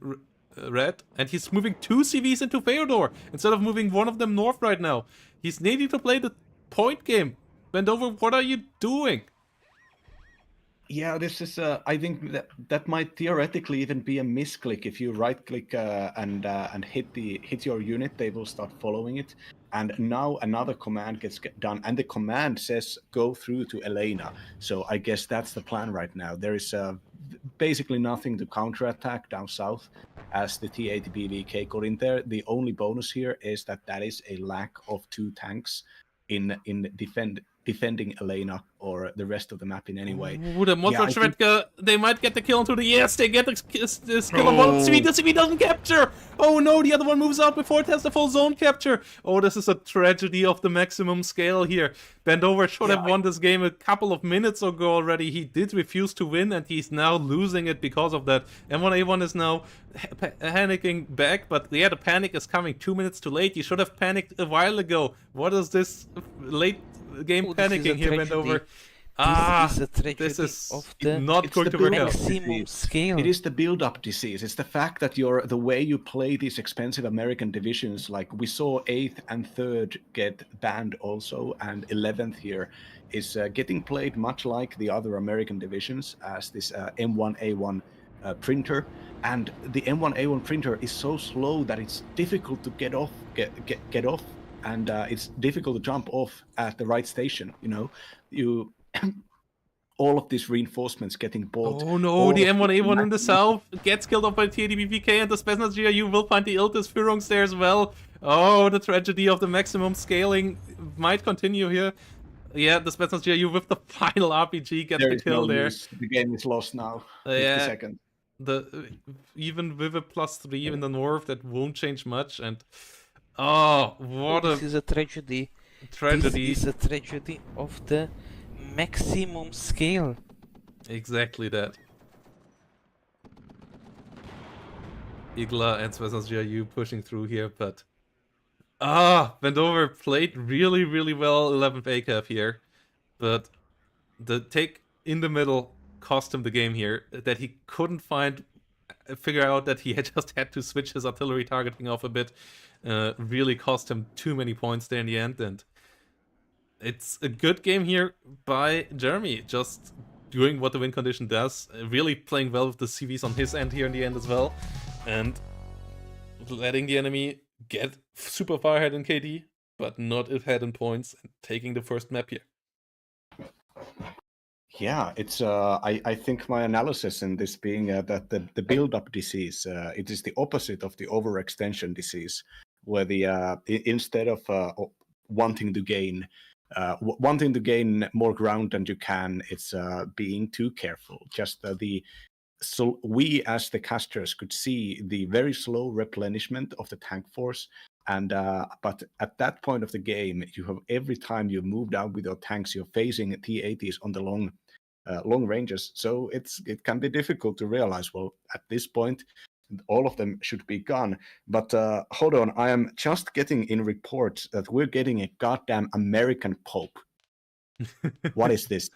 red. And he's moving 2 CVs into Feodor instead of moving one of them north right now. He's needing to play the point game. Bendover, what are you doing? Yeah, this is. I think that might theoretically even be a misclick. If you right-click and hit your unit, they will start following it. And now another command gets done, and the command says go through to Elena. So I guess that's the plan right now. There is basically nothing to counterattack down south, as the T80BVK got in there. The only bonus here is that is a lack of 2 tanks in defending Elena or the rest of the map in any way. Ooh, the Monster Shredka, they might get the kill onto the... Yes, they get the skill on one of the CV. The CV doesn't capture! Oh no, the other one moves out before it has the full zone capture. Oh, this is a tragedy of the maximum scale here. Bendover should have won this game a couple of minutes ago already. He did refuse to win, and he's now losing it because of that. M1A1 is now panicking back, but yeah, the panic is coming 2 minutes too late. You should have panicked a while ago. What is this late game panicking here, Bendover? This is not going to work out. Maximum scale. It is the build-up disease. It's the fact that the way you play these expensive American divisions, like we saw 8th and 3rd get banned also, and 11th here is getting played much like the other American divisions as this M1A1 printer. And the M1A1 printer is so slow that it's difficult to get off, and it's difficult to jump off at the right station. You know, all of these reinforcements getting bought. Oh no, the M1A1 in the south gets killed off by TADBVK, and the Spetsnaz GRU will find the Iltis Führungs there as well. Oh, the tragedy of the maximum scaling might continue here. Yeah, the Spetsnaz GRU with the final RPG gets the kill there. The game is lost now. 50 seconds. Even with a +3 in the north, that won't change much. And oh, this is a tragedy. This is a tragedy of the maximum scale. Exactly that. Igla and Spetsnaz GRU pushing through here, but Bendover played really, really well 11th ACAF here, but the take in the middle cost him the game here, that he couldn't figure out that he just had to switch his artillery targeting off a bit. Really cost him too many points there in the end, and it's a good game here by Jeremy, just doing what the win condition does, really playing well with the CVs on his end here in the end as well, and letting the enemy get super far ahead in KD, but not ahead in points, and taking the first map here. Yeah, it's. I think my analysis in this being that the build-up disease, it is the opposite of the overextension disease, where the instead of wanting to gain more ground than you can, it's being too careful. Just so we as the casters could see the very slow replenishment of the tank force. And but at that point of the game, you have every time you move down with your tanks, you're facing T80s on the long ranges. So it can be difficult to realize, well, at this point, all of them should be gone. But hold on, I am just getting in reports that we're getting a goddamn American Pope. What is this?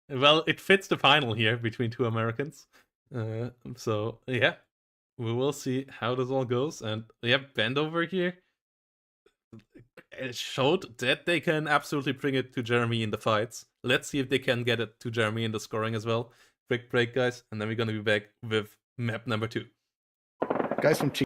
Well, it fits the final here between 2 Americans. So yeah, we will see how this all goes. And yeah, Bendover here showed that they can absolutely bring it to Jeremy in the fights. Let's see if they can get it to Jeremy in the scoring as well. quick break, guys, and then we're gonna be back with map number 2. Guys from Chi.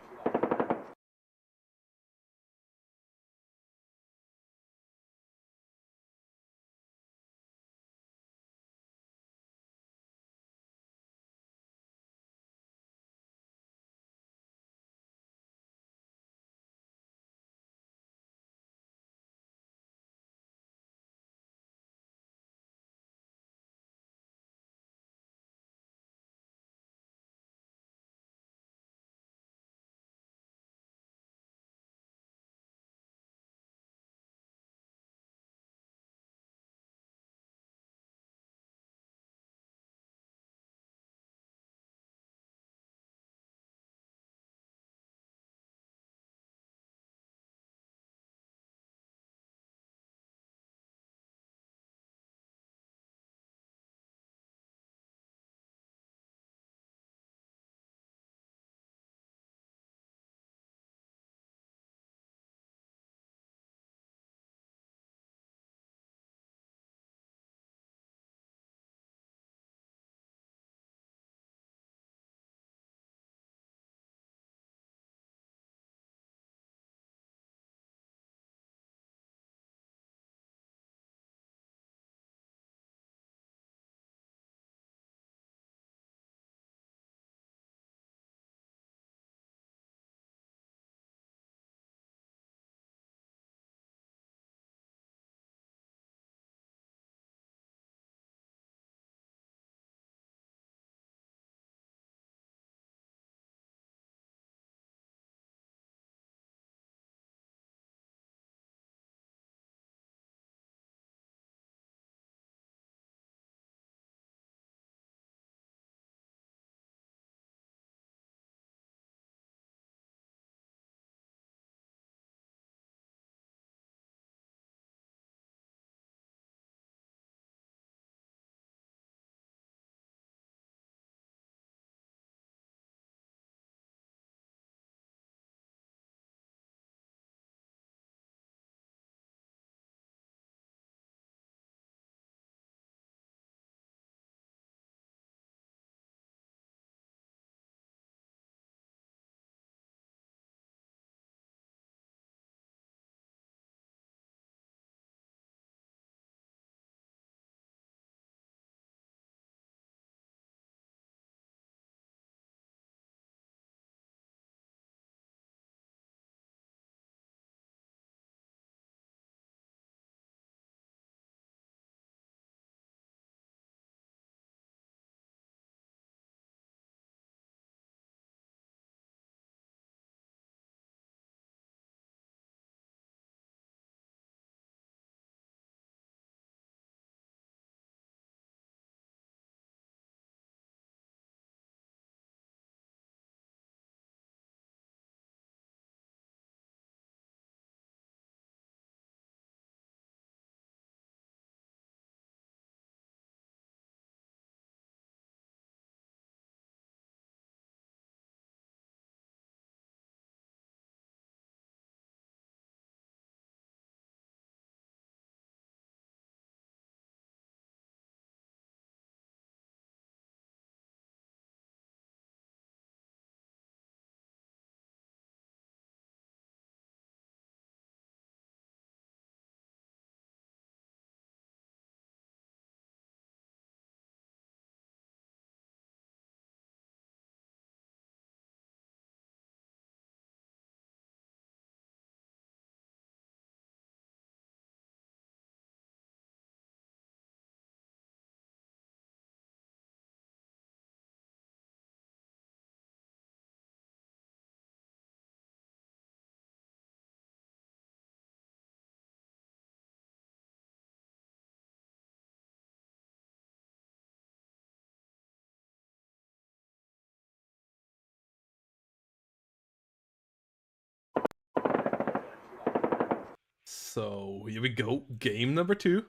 So here we go, game number 2.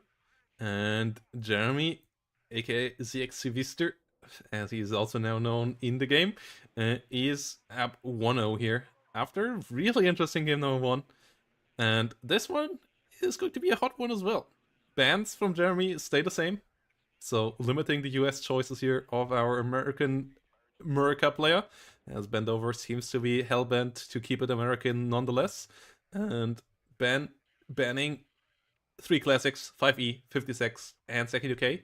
And Jeremy, aka Zxcvster, as he is also now known in the game, is at 1-0 here after a really interesting game number 1. And this one is going to be a hot one as well. Bans from Jeremy stay the same. so limiting the US choices here of our America player, as Bendover seems to be hellbent to keep it American nonetheless, and banning 3 classics, 5E, 56, and second UK.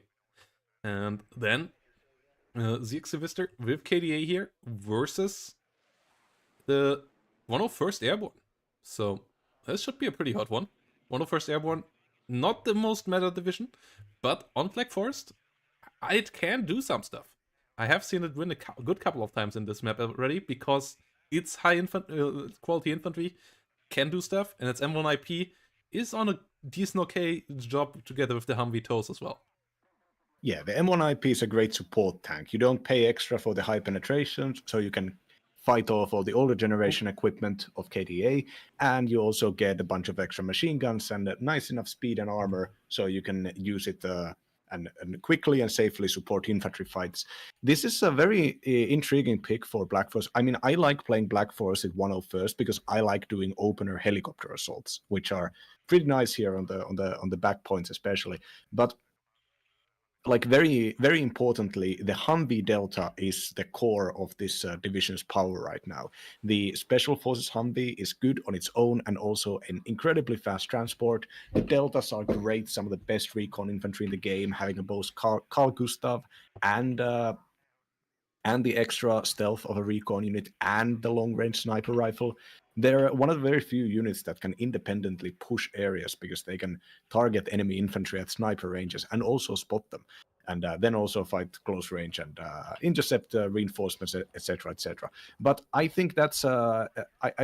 And then Zxcvster with KDA here versus the 101st Airborne. So this should be a pretty hot one. 101st Airborne, not the most meta division, but on Black Forest, it can do some stuff. I have seen it win a good couple of times in this map already because its high quality infantry can do stuff, and its M1 IP is on a decent okay job together with the Humvee TOWs as well. Yeah, the M1 IP is a great support tank. You don't pay extra for the high penetration, so you can fight off all the older generation equipment of KDA, and you also get a bunch of extra machine guns and nice enough speed and armor, so you can use it and quickly and safely support infantry fights. This is a very intriguing pick for Black Force. I mean, I like playing Black Force at 101st because I like doing opener helicopter assaults, which are pretty nice here on the back points especially. But like very, very importantly, the Humvee Delta is the core of this division's power right now. The Special Forces Humvee is good on its own and also an incredibly fast transport. The Deltas are great, some of the best recon infantry in the game, having both Carl Gustav and the extra stealth of a recon unit and the long-range sniper rifle. They're one of the very few units that can independently push areas because they can target enemy infantry at sniper ranges and also spot them, and then also fight close range and intercept reinforcements, etc., etc. But I think that's I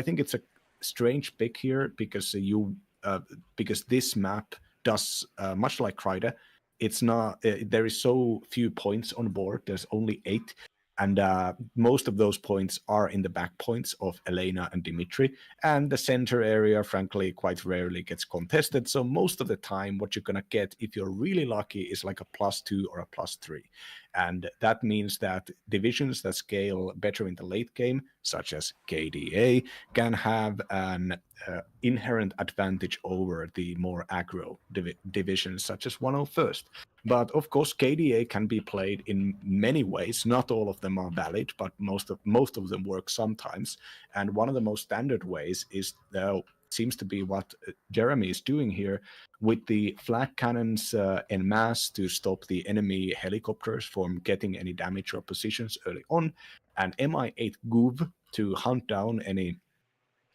think it's a strange pick here because because this map does much like Kryde. It's not there is so few points on board. There's only 8. And most of those points are in the back points of Elena and Dimitri. And the center area, frankly, quite rarely gets contested. So most of the time, what you're going to get, if you're really lucky, is like a +2 or a +3. And that means that divisions that scale better in the late game, such as KDA, can have an inherent advantage over the more aggro divisions, such as 101st. But of course, KDA can be played in many ways. Not all of them are valid, but most of them work sometimes. And one of the most standard ways seems to be what Jeremy is doing here with the flak cannons en masse to stop the enemy helicopters from getting any damage or positions early on, and Mi-8 Guv to hunt down any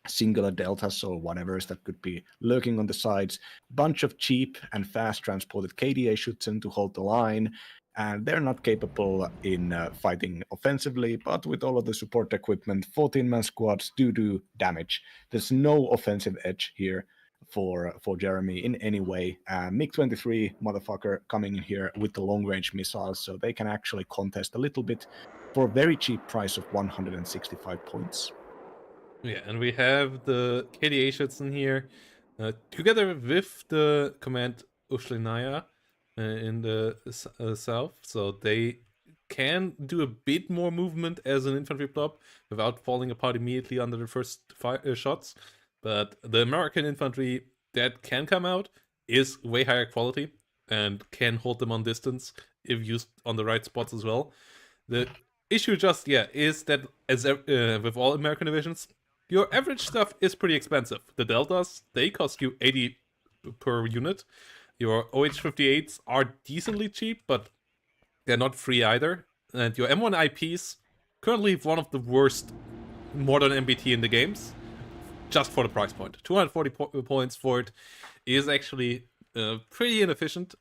singular deltas or whatever that could be lurking on the sides. Bunch of cheap and fast transported KDA Schutzen to hold the line, and they're not capable in fighting offensively, but with all of the support equipment, 14-man squads do damage. There's no offensive edge here for Jeremy in any way. MiG-23 motherfucker coming in here with the long-range missiles, so they can actually contest a little bit for a very cheap price of 165 points. Yeah, and we have the KDA Schützen here, together with the command Ushlinaya in the south, so they can do a bit more movement as an infantry blob without falling apart immediately under the first shots. But the American infantry that can come out is way higher quality and can hold them on distance if used on the right spots as well. The issue is that as with all American divisions, your average stuff is pretty expensive. The Deltas, they cost you 80 per unit. Your OH-58s are decently cheap, but they're not free either. And your M1 IPs, currently one of the worst modern MBT in the games, just for the price point. 240 points for it is actually pretty inefficient.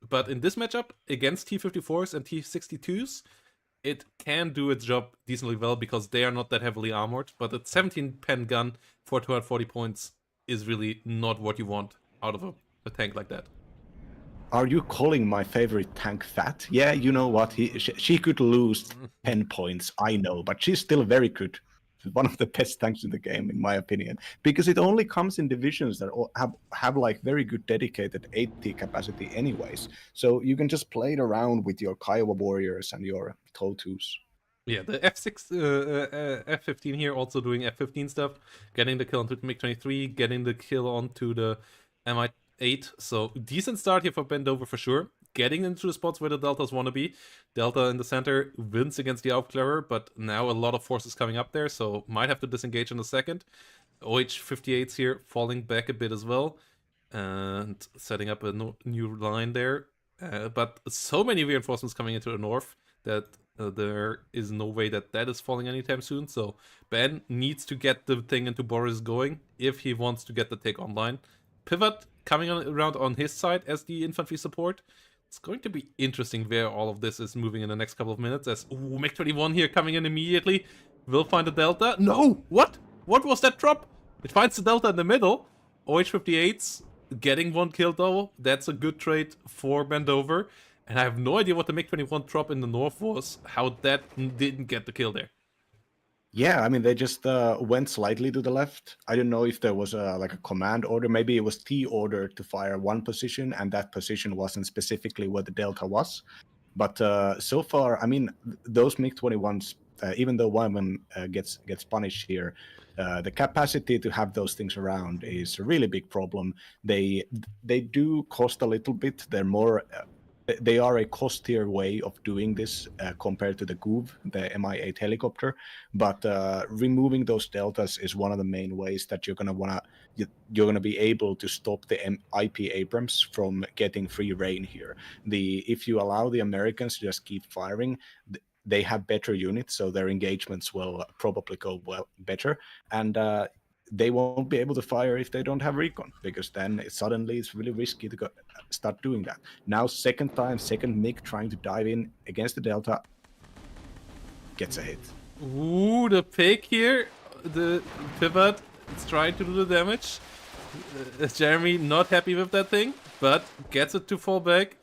But in this matchup, against T-54s and T-62s, it can do its job decently well because they are not that heavily armored, but a 17-pen gun for 240 points is really not what you want out of a tank like that. Are you calling my favorite tank fat? Yeah, you know what? She could lose 10 points, I know, but she's still very good. One of the best tanks in the game, in my opinion, because it only comes in divisions that have like very good dedicated AT capacity anyways. So you can just play it around with your Kiowa warriors and your TOW2s. Yeah, the F15 here also doing F15 stuff, getting the kill onto the MiG-23, getting the kill onto the Mi-8. So decent start here for Bendover for sure. getting into the spots where the Deltas want to be. Delta in the center wins against the Aufklärer, but now a lot of forces coming up there, so might have to disengage in a second. OH58's here, falling back a bit as well, and setting up a new line there. But so many reinforcements coming into the north that there is no way that that is falling anytime soon. So Ben needs to get the thing into Boris going if he wants to get the take online. Pivot coming around on his side as the infantry support. It's going to be interesting where all of this is moving in the next couple of minutes. As MiG-21 here coming in immediately. Will find a Delta. No! What? What was that drop? It finds the Delta in the middle. OH-58's getting one kill though. That's a good trade for Bendover. And I have no idea what the MiG-21 drop in the north was. How that didn't get the kill there. Yeah, I mean, they just went slightly to the left. I don't know if there was like a command order. Maybe it was T order to fire one position, and that position wasn't specifically where the Delta was. But so far, I mean, those MiG-21s, even though one of them gets punished here, the capacity to have those things around is a really big problem. They do cost a little bit. They're more... They are a costier way of doing this compared to the GUV, the Mi-8 helicopter. But removing those deltas is one of the main ways that you're gonna be able to stop the IP Abrams from getting free reign here. If you allow the Americans to just keep firing, they have better units, so their engagements will probably go better. And they won't be able to fire if they don't have recon, because then suddenly it's really risky to start doing that. Now, second MiG trying to dive in against the Delta, gets a hit. Ooh, the pick here. The pivot is trying to do the damage. Jeremy not happy with that thing, but gets it to fall back.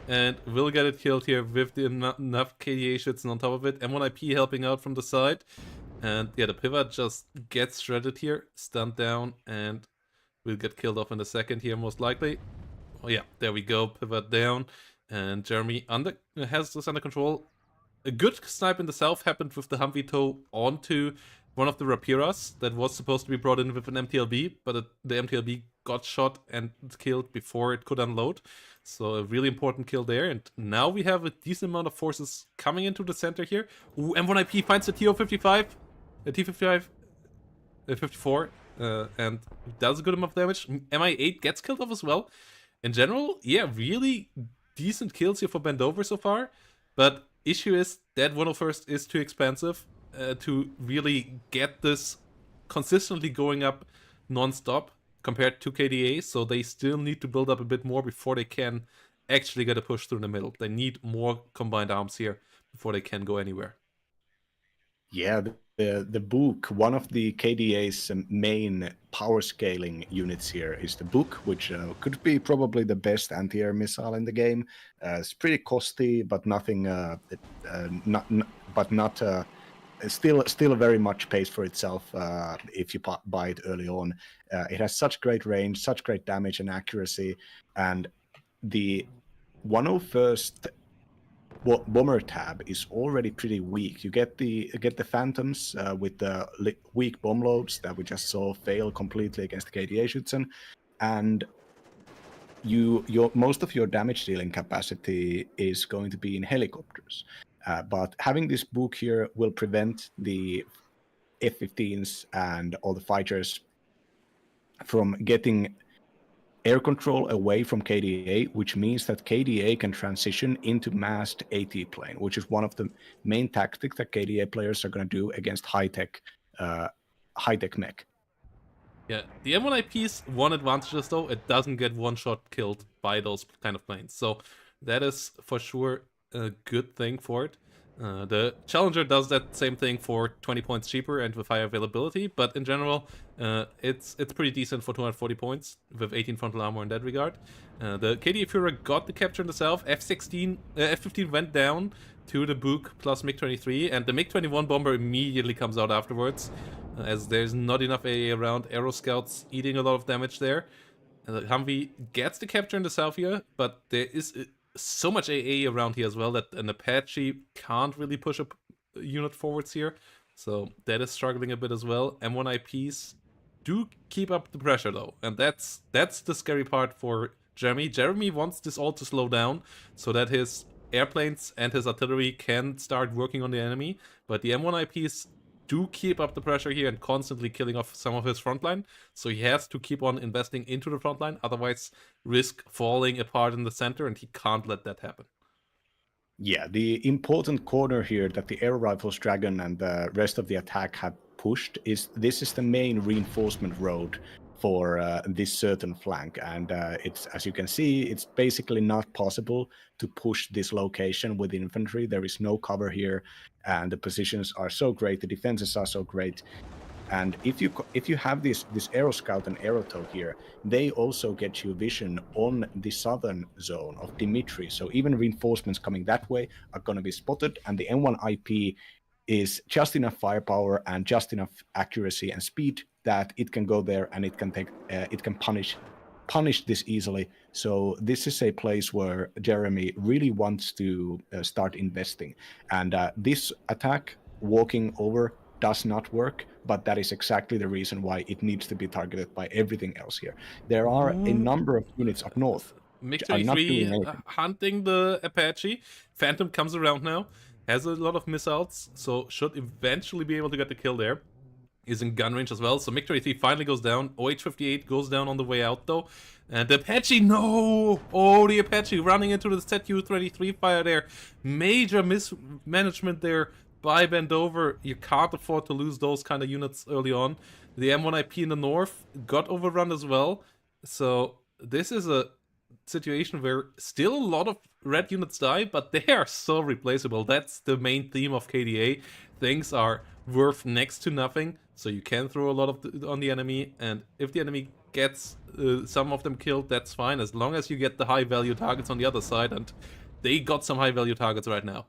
And will get it killed here with the enough KDA shits on top of it. M1IP helping out from the side. And yeah, the pivot just gets shredded here, stunned down, and will get killed off in a second here, most likely. Oh yeah, there we go, pivot down. And Jeremy has this under control. A good snipe in the south happened with the Humvee tow onto one of the Rapiras that was supposed to be brought in with an MTLB, but the MTLB got shot and killed before it could unload. So a really important kill there. And now we have a decent amount of forces coming into the center here. Ooh, M1IP finds the TO-55. The T-55, 54, and does a good amount of damage. Mi-8 gets killed off as well. In general, yeah, really decent kills here for Bendover so far. But issue is that 101st is too expensive to really get this consistently going up non-stop compared to KDA. So they still need to build up a bit more before they can actually get a push through the middle. They need more combined arms here before they can go anywhere. Yeah, the Buk, one of the KDA's main power scaling units here is the Buk, which could be probably the best anti-air missile in the game. It's pretty costly, but nothing, still very much pays for itself if you buy it early on. It has such great range, such great damage and accuracy, and the 101st bomber tab is already pretty weak. You get the Phantoms with the weak bomb loads that we just saw fail completely against the KDA Schützen, and your most of your damage dealing capacity is going to be in helicopters. But having this Buk here will prevent the F-15s and all the fighters from getting air control away from KDA, which means that KDA can transition into massed AT plane, which is one of the main tactics that KDA players are going to do against high-tech mech. Yeah, the M1IP's one advantage is though, it doesn't get one-shot killed by those kind of planes. So that is for sure a good thing for it. The Challenger does that same thing for 20 points cheaper and with higher availability, but in general, it's pretty decent for 240 points with 18 frontal armor in that regard. The KDA Führer got the capture in the south. F-15 went down to the Buk plus MiG-23, and the MiG-21 bomber immediately comes out afterwards, as there's not enough AA around. Aero Scouts eating a lot of damage there. Humvee gets the capture in the south here, but there is so much AA around here as well that an Apache can't really push a unit forwards here. So that is struggling a bit as well. M1IPs do keep up the pressure though, and that's the scary part for Jeremy. Jeremy wants this all to slow down so that his airplanes and his artillery can start working on the enemy, but the M1 IPs do keep up the pressure here and constantly killing off some of his frontline, so he has to keep on investing into the frontline, otherwise risk falling apart in the center, and he can't let that happen. Yeah, the important corner here that the air rifles Dragon and the rest of the attack have pushed is this is the main reinforcement road for this certain flank, and it's, as you can see, it's basically not possible to push this location with infantry. There is no cover here, and the positions are so great, the defenses are so great. And if you have this Aero Scout and Aerotow here, they also get you vision on the southern zone of Dimitri. So even reinforcements coming that way are going to be spotted, and the M1 IP is just enough firepower and just enough accuracy and speed that it can go there and it can punish this easily. So this is a place where Jeremy really wants to start investing, and this attack walking over does not work, but that is exactly the reason why it needs to be targeted by everything else here. There are a number of units up north which are not doing MiG-23 anything. hunting the Apache. Phantom comes around now, has a lot of missiles, so should eventually be able to get the kill there. Is in gun range as well, so MiG-23 finally goes down. OH-58 goes down on the way out though. And the Apache, no! Oh, the Apache running into the ZU-23 fire there. Major mismanagement there by Bendover. You can't afford to lose those kind of units early on. The M1 IP in the north got overrun as well. So this is a situation where still a lot of red units die, but they are so replaceable. That's the main theme of KDA. Things are worth next to nothing, so you can throw a lot of on the enemy, and if the enemy gets some of them killed, that's fine, as long as you get the high value targets on the other side, and they got some high value targets right now.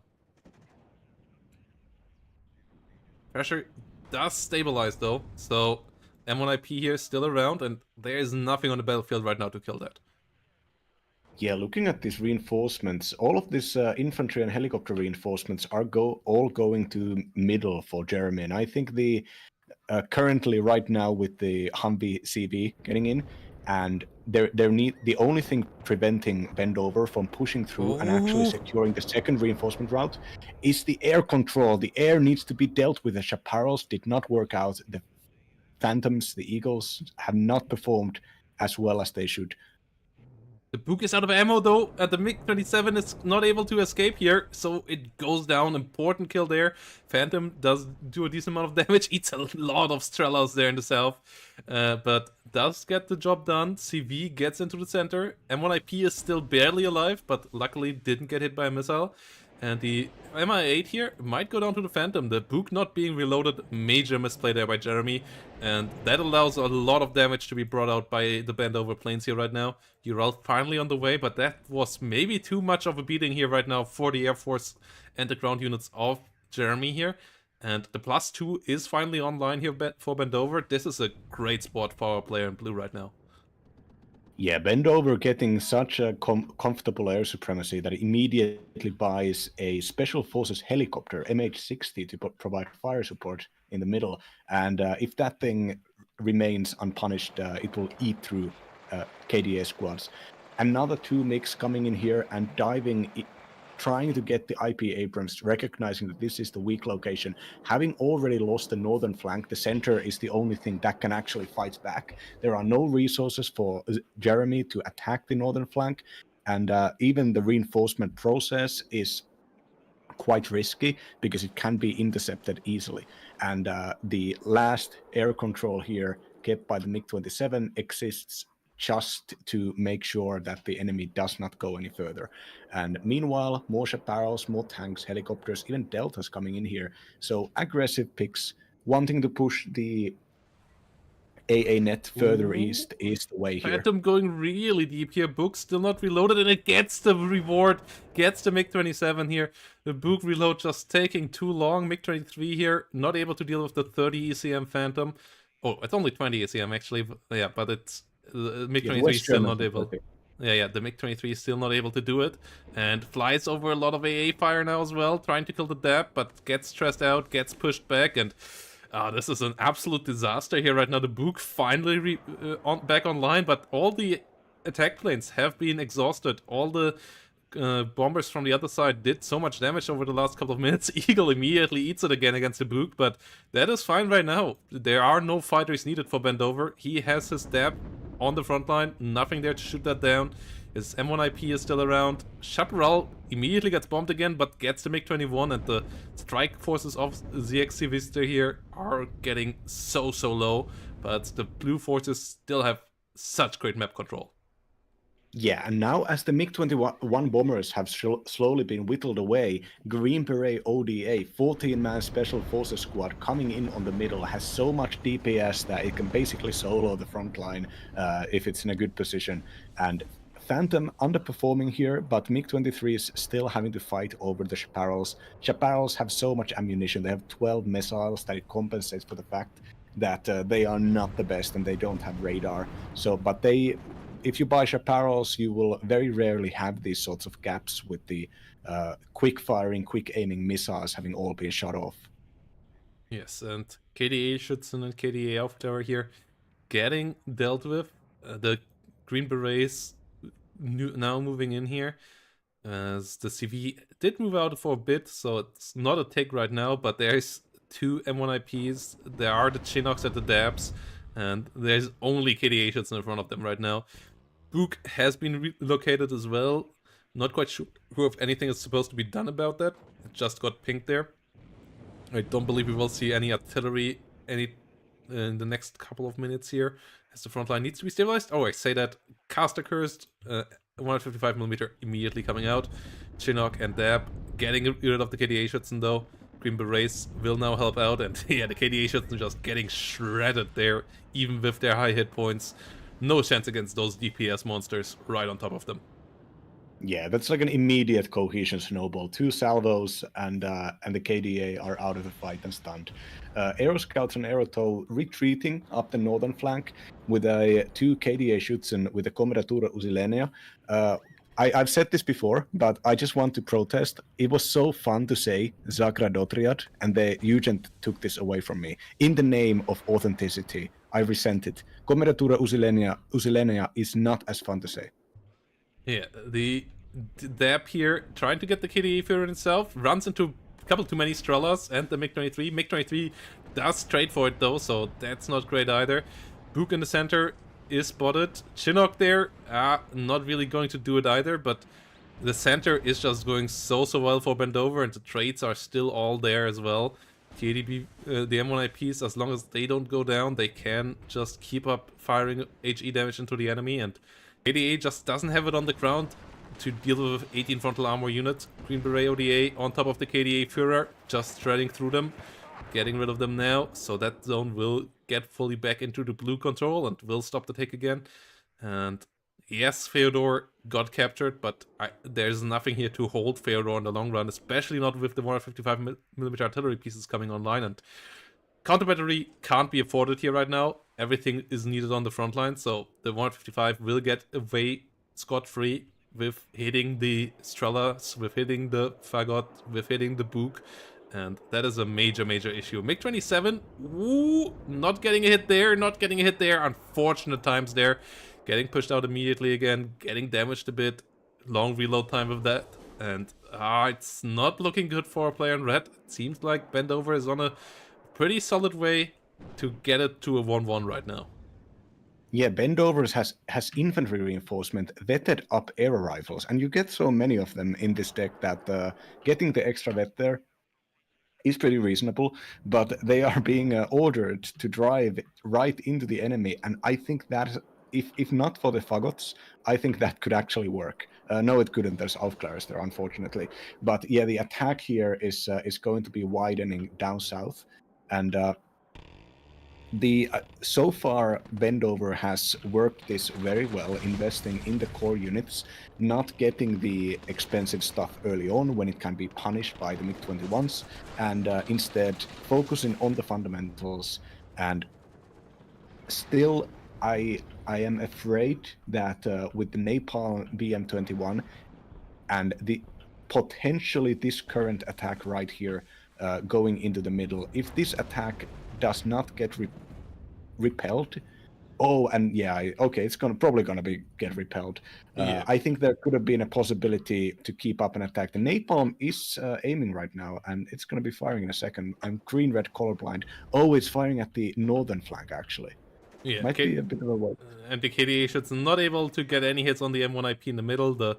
Pressure does stabilize though, so M1 IP here is still around, and there is nothing on the battlefield right now to kill that. Yeah, looking at these reinforcements, all of these infantry and helicopter reinforcements are all going to middle for Jeremy, and I think the currently right now with the Humvee CV getting in, and the only thing preventing Bendover from pushing through and actually securing the second reinforcement route is the air control. The air needs to be dealt with. The Chaparrals did not work out. The Phantoms, the Eagles, have not performed as well as they should. The Book is out of ammo though, and the MiG-27 is not able to escape here, so it goes down. Important kill there. Phantom does do a decent amount of damage, eats a lot of Strelas there in the south, but does get the job done. CV gets into the center. M1 IP is still barely alive, but luckily didn't get hit by a missile. And the MI8 here might go down to the Phantom. The Book not being reloaded, major misplay there by Jeremy. And that allows a lot of damage to be brought out by the Bendover planes here right now. Ural finally on the way, but that was maybe too much of a beating here right now for the Air Force and the ground units of Jeremy here. And the +2 is finally online here for Bendover. This is a great spot for our player in blue right now. Yeah, Bendover getting such a comfortable air supremacy that he immediately buys a Special Forces helicopter, MH-60, to provide fire support in the middle. And if that thing remains unpunished, it will eat through KDA squads. Another 2 MiGs coming in here and diving, trying to get the IP Abrams, recognizing that this is the weak location. Having already lost the northern flank, the center is the only thing that can actually fight back. There are no resources for Jeremy to attack the northern flank, and even the reinforcement process is quite risky because it can be intercepted easily. And the last air control here kept by the MiG-27 exists just to make sure that the enemy does not go any further. And meanwhile, more Chaparrals, more tanks, helicopters, even Deltas coming in here. So aggressive picks, wanting to push the AA net further east is the way here. Phantom going really deep here. Book still not reloaded, and it gets the reward, gets the MiG-27 here. The Book reload just taking too long. MiG-23 here, not able to deal with the 30 ECM Phantom. Oh, it's only 20 ECM actually, but it's MiG-23 is still not able. Yeah, the MiG-23 is still not able to do it, and flies over a lot of AA fire now as well, trying to kill the DAP, but gets stressed out, gets pushed back, and this is an absolute disaster here right now. The Book finally back online, but all the attack planes have been exhausted. All the bombers from the other side did so much damage over the last couple of minutes. Eagle immediately eats it again against the Book, but that is fine right now. There are no fighters needed for Bendover. He has his dab on the front line, nothing there to shoot that down. His M1IP is still around. Chaparral immediately gets bombed again, but gets the MiG-21, and the strike forces of Zxcvster here are getting so low, but the blue forces still have such great map control. Yeah, and now as the MiG-21 bombers have slowly been whittled away, Green Beret ODA, 14-man Special Forces squad coming in on the middle, has so much DPS that it can basically solo the front line if it's in a good position. And Phantom underperforming here, but MiG-23 is still having to fight over the Chaparrals. Chaparrals have so much ammunition, they have 12 missiles that it compensates for the fact that they are not the best and they don't have radar. So, but if you buy Chaparrals, you will very rarely have these sorts of gaps with the quick-firing, quick-aiming missiles having all been shot off. Yes, and KDA Schützen and KDA Auftower here getting dealt with. The Green Berets now moving in here, as the CV did move out for a bit, so it's not a take right now, but there's 2 M1IPs, there are the Chinooks at the dabs, and there's only KDA Schützen in front of them right now. Book has been relocated as well. Not quite sure if anything is supposed to be done about that. It just got pinged there. I don't believe we will see any artillery in the next couple of minutes here, as the front line needs to be stabilized. Oh, I say that. Caster Cursed, 155mm immediately coming out. Chinook and Dab getting rid of the KDA Schützen though. Green Berets will now help out, and yeah, the KDA Schützen just getting shredded there, even with their high hit points. No chance against those DPS monsters right on top of them. Yeah, that's like an immediate cohesion snowball. 2 salvos and the KDA are out of the fight and stunned. Aero Scouts and Aerotow retreating up the northern flank with 2 KDA Schützen with the Combinatura Usilenia. I've said this before, but I just want to protest. It was so fun to say Zagra Dotriad, and the Eugen took this away from me. In the name of authenticity, I resent it. Combinatura Usilenia is not as fun to say. Yeah, the Dab here trying to get the KDA Führer itself, runs into a couple too many Strellas and the MiG-23. MiG-23 does trade for it though, so that's not great either. Book in the center is spotted. Chinook there, not really going to do it either, but the center is just going so well for Bendover, and the trades are still all there as well. The ADB, the M1IPs, as long as they don't go down, they can just keep up firing HE damage into the enemy, and KDA just doesn't have it on the ground to deal with 18 frontal armor units. Green Beret ODA on top of the KDA Führer, just shredding through them, getting rid of them now, so that zone will get fully back into the blue control and will stop the take again. And yes, Feodor got captured, but there's nothing here to hold Feodor in the long run, especially not with the 155mm artillery pieces coming online, and counter battery can't be afforded here right now. Everything is needed on the front line, so the 155 will get away scot-free with hitting the Strellas, with hitting the Fagot, with hitting the Book, and that is a major issue. MiG-27, not getting a hit there, unfortunate times there. Getting pushed out immediately again, getting damaged a bit, long reload time with that, and it's not looking good for a player in red. It seems like Bendover is on a pretty solid way to get it to a 1-1 right now. Yeah, Bendover has infantry reinforcement, vetted up air rifles, and you get so many of them in this deck that getting the extra vet there is pretty reasonable, but they are being ordered to drive right into the enemy, and I think that if not for the Fagots, I think that could actually work. No, it couldn't. There's Aufklärers there, unfortunately. But yeah, the attack here is going to be widening down south, and so far Bendover has worked this very well, investing in the core units, not getting the expensive stuff early on when it can be punished by the MiG-21s, and instead focusing on the fundamentals. And still, I am afraid that with the Napalm BM-21 and the potentially this current attack right here going into the middle, if this attack does not get repelled, Oh, and yeah, okay, it's probably gonna get repelled. Yeah. I think there could have been a possibility to keep up an attack. The napalm is aiming right now, and it's gonna be firing in a second. I'm green-red colorblind. Oh, it's firing at the northern flank actually. Yeah, Might be a bit of a wait. and the KDA shit's not able to get any hits on the M1IP in the middle. The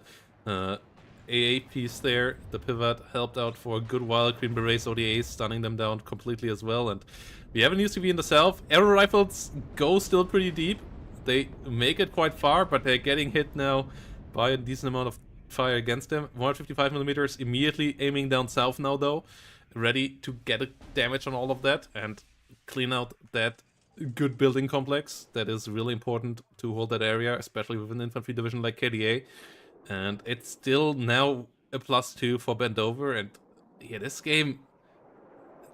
AA piece there, the pivot, helped out for a good while. Green Berets ODA stunning them down completely as well. And we have an UCV in the south. Arrow rifles go still pretty deep. They make it quite far, but they're getting hit now by a decent amount of fire against them. 155 millimeters immediately aiming down south now, though. Ready to get a damage on all of that and clean out that good building complex. That is really important to hold that area, especially with an infantry division like KDA. And it's still now a +2 for Bendover. And yeah, this game,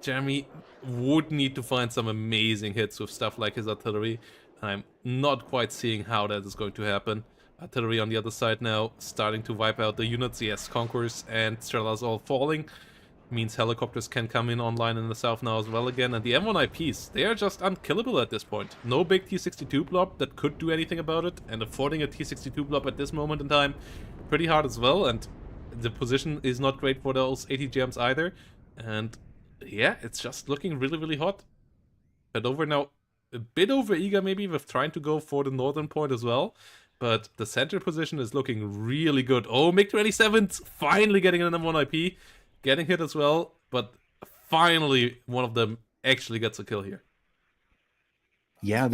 Jeremy would need to find some amazing hits with stuff like his artillery. I'm not quite seeing how that is going to happen. Artillery on the other side now, starting to wipe out the units. Yes, Conquerors and Strelas all falling. Means helicopters can come in online in the south now as well again. And the M1IPs, they are just unkillable at this point. No big T-62 blob that could do anything about it. And affording a T-62 blob at this moment in time, pretty hard as well. And the position is not great for those ATGMs either. And yeah, it's just looking really, really hot. Bendover now a bit over eager maybe with trying to go for the northern point as well. But the center position is looking really good. Oh, MiG-27's finally getting an M1IP. Getting hit as well, but finally one of them actually gets a kill here. Yeah, I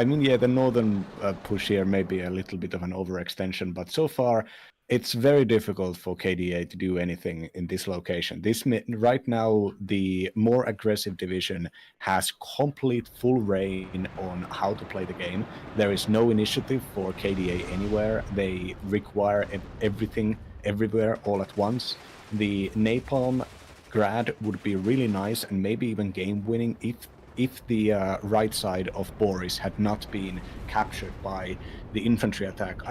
mean, yeah, the northern push here may be a little bit of an overextension, but so far it's very difficult for KDA to do anything in this location. Right now, the more aggressive division has complete full reign on how to play the game. There is no initiative for KDA anywhere. They require everything everywhere all at once. The napalm grad would be really nice and maybe even game winning if the right side of Boris had not been captured by the infantry attack.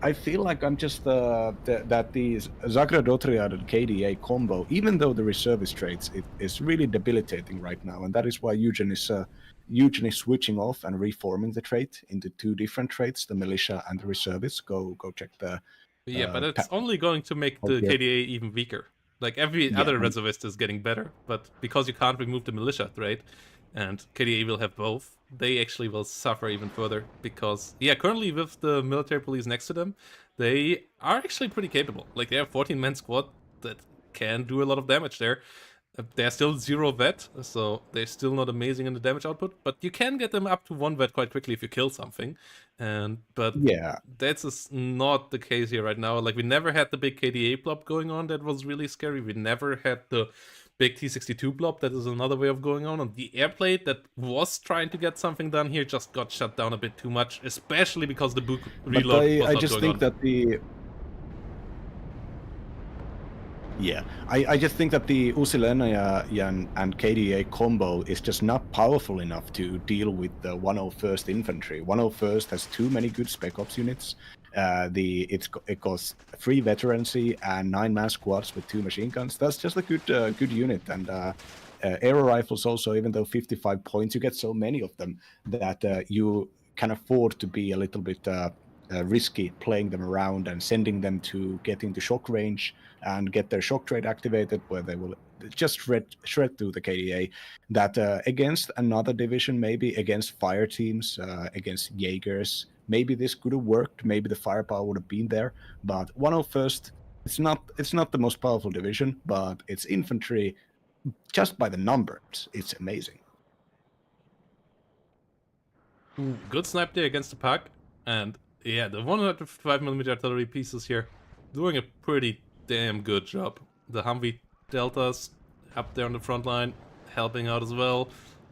I feel like I'm just that the Zagradotria and KDA combo, even though the reservist traits, it is really debilitating right now, and that is why Eugen is switching off and reforming the trait into two different traits, the militia and the reservists. Go check the. Yeah, but it's only going to make the KDA even weaker. Like every other reservist is getting better, but because you can't remove the militia trait, and KDA will have both, they actually will suffer even further. Because, yeah, currently with the military police next to them, they are actually pretty capable. Like, they have 14-man squad that can do a lot of damage there. They're still 0 vet, so they're still not amazing in the damage output, but you can get them up to 1 vet quite quickly if you kill something. But yeah, that's just not the case here right now. Like, we never had the big KDA blob going on that was really scary. We never had the big T-62 blob, that is another way of going on. And the airplane that was trying to get something done here just got shut down a bit too much, especially because the book reload was I not just going think on. that the Yeah, I just think that the Usilena and KDA combo is just not powerful enough to deal with the 101st Infantry. 101st has too many good Spec Ops units. It goes 3 veterancy and 9-man squads with 2 machine guns. That's just a good unit. And aero rifles also, even though 55 points, you get so many of them that you can afford to be a little bit risky playing them around and sending them to get into shock range and get their shock trait activated, where they will just shred through the KDA. That against another division, maybe against fire teams, against Jaegers, maybe this could have worked. Maybe the firepower would have been there. But 101st, it's not the most powerful division, but it's infantry. Just by the numbers, it's amazing. Good snipe there against the pack, and yeah, the 155mm artillery pieces here doing a pretty damn good job. The Humvee Deltas up there on the front line helping out as well,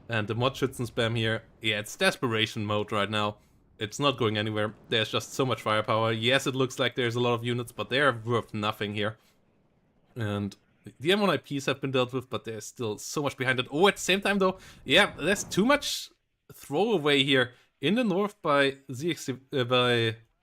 and the mod schützen spam here, yeah, it's desperation mode right now. It's not going anywhere. There's just so much firepower. Yes, it looks like there's a lot of units, but they're worth nothing here. And the M1IPs have been dealt with, but there's still so much behind it. Oh, at the same time though, yeah, there's too much throwaway here in the north by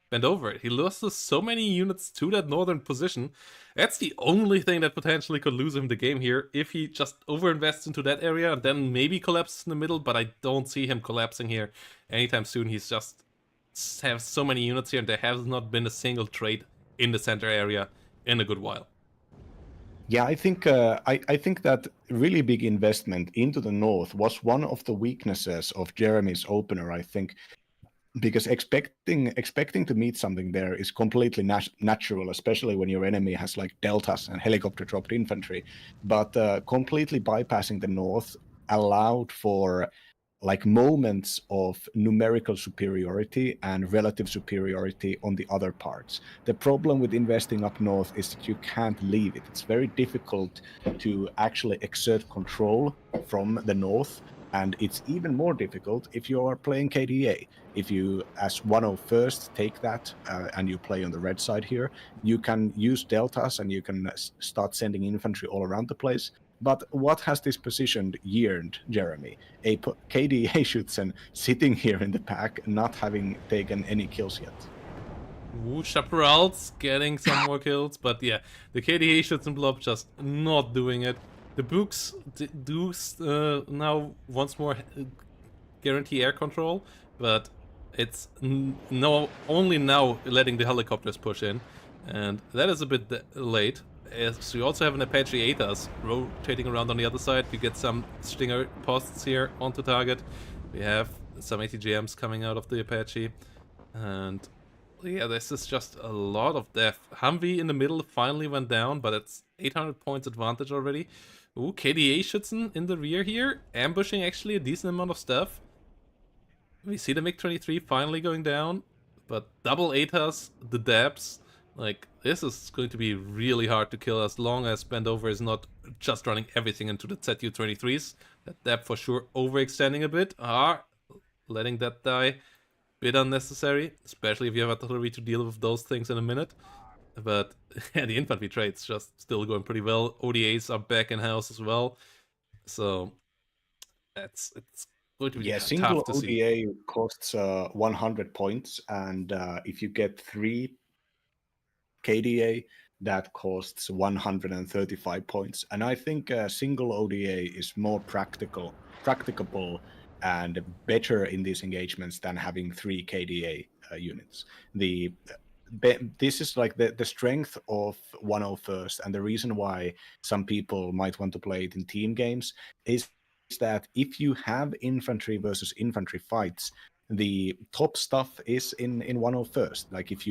bend over. He loses so many units to that northern position. That's the only thing that potentially could lose him the game here, if he just overinvests into that area and then maybe collapses in the middle, but I don't see him collapsing here anytime soon. He's just have so many units here, and there has not been a single trade in the center area in a good while. Yeah, I think that really big investment into the north was one of the weaknesses of Jeremy's opener, I think, because expecting to meet something there is completely natural, especially when your enemy has like deltas and helicopter dropped infantry. But completely bypassing the north allowed for like moments of numerical superiority and relative superiority on the other parts. The problem with investing up north is that you can't leave it. It's very difficult to actually exert control from the north, and it's even more difficult if you are playing KDA. If you, as 101st, take that and you play on the red side here, you can use deltas and you can start sending infantry all around the place. But what has this position yearned, Jeremy? A KDA Schützen sitting here in the pack, not having taken any kills yet. Ooh, Chaparral's getting some more kills, but yeah, the KDA Schützen blob just not doing it. The Books do now once more guarantee air control, but it's only now letting the helicopters push in, and that is a bit late. As we also have an Apache ATAS rotating around on the other side. We get some Stinger posts here onto target. We have some ATGMs coming out of the Apache, and yeah, this is just a lot of death. Humvee in the middle finally went down, but it's 800 points advantage already. Ooh, KDA Schützen in the rear here, ambushing actually a decent amount of stuff. We see the MiG-23 finally going down, but double ATAS, the Dabs, like, this is going to be really hard to kill as long as Bendover is not just running everything into the ZU-23s. That Dab for sure overextending a bit. Letting that die. Bit unnecessary, especially if you have artillery to deal with those things in a minute. But yeah, the infantry trade's just still going pretty well. ODAs are back in house as well. So it's going to be single tough to ODA see. costs 100 points, and if you get 3 KDA, that costs 135 points. And I think single ODA is more practicable and better in these engagements than having 3 KDA units. This is like the strength of 101st, and the reason why some people might want to play it in team games is that if you have infantry versus infantry fights, the top stuff is in 101st. Like if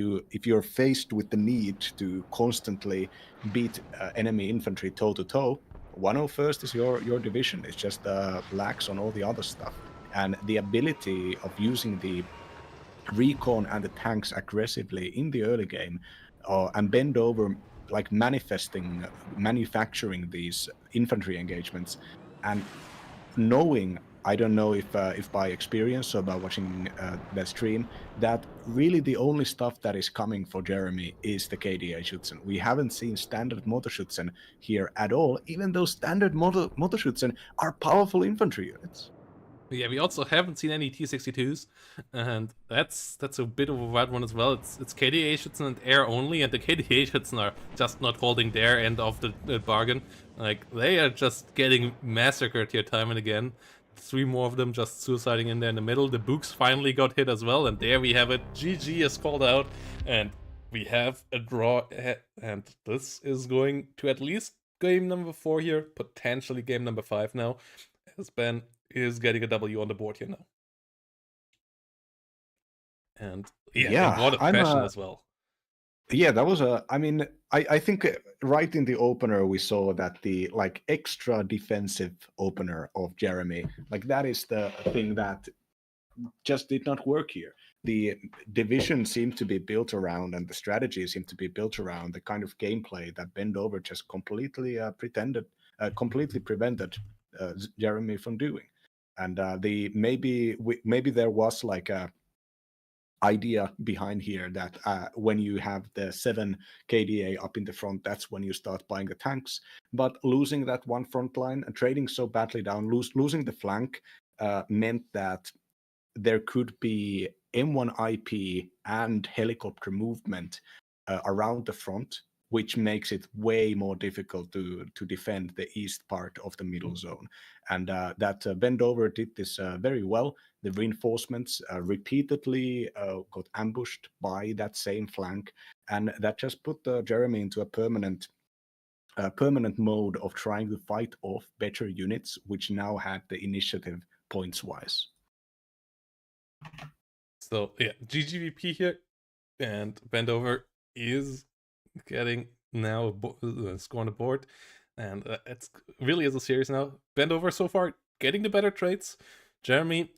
you're faced with the need to constantly beat enemy infantry toe to toe, 101st is your division. It's just lax on all the other stuff, and the ability of using the recon and the tanks aggressively in the early game and bend over, like manufacturing these infantry engagements and knowing, I don't know if by experience or by watching the stream, that really the only stuff that is coming for Jeremy is the KDA Schützen. We haven't seen standard Motorschützen here at all, even though standard Motorschützen are powerful infantry units. Yeah, we also haven't seen any T-62s, and that's a bit of a wild one as well. It's KDA Schützen and air only, and the KDA Schützen are just not holding their end of the bargain. Like, they are just getting massacred here time and again. 3 more of them just suiciding in there in the middle. The Books finally got hit as well, and there we have it. GG is called out, and we have a draw, and this is going to at least game number 4 here, potentially game number 5 now, as Ben is getting a W on the board here now. And yeah, what a fashion as well. Yeah, that was I think right in the opener we saw that the like extra defensive opener of Jeremy, like that is the thing that just did not work here. The division seemed to be built around, and the strategy seemed to be built around the kind of gameplay that Bendover just completely prevented Jeremy from doing. And maybe there was like a idea behind here that when you have the 7 KDA up in the front, that's when you start buying the tanks. But losing that one front line and trading so badly down, losing the flank meant that there could be M1 IP and helicopter movement around the front, which makes it way more difficult to defend the east part of the middle zone. And that Vendover did this very well. The reinforcements repeatedly got ambushed by that same flank, and that just put Jeremy into a permanent mode of trying to fight off better units, which now had the initiative points-wise. So yeah, GGVP here, and Vendover is getting now a score on the board, and it's really is a series now. Vendover so far getting the better trades. Jeremy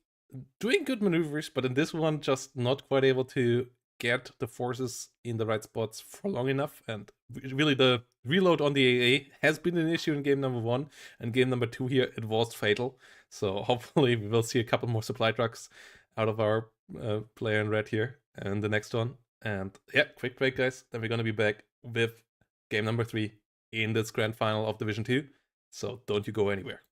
doing good maneuvers, but in this one just not quite able to get the forces in the right spots for long enough. And really the reload on the AA has been an issue in game number 1, and game number 2 here it was fatal. So hopefully we will see a couple more supply trucks out of our player in red here and the next one. And yeah, quick break guys, then we're gonna be back with game number 3 in this grand final of Division 2. So don't you go anywhere.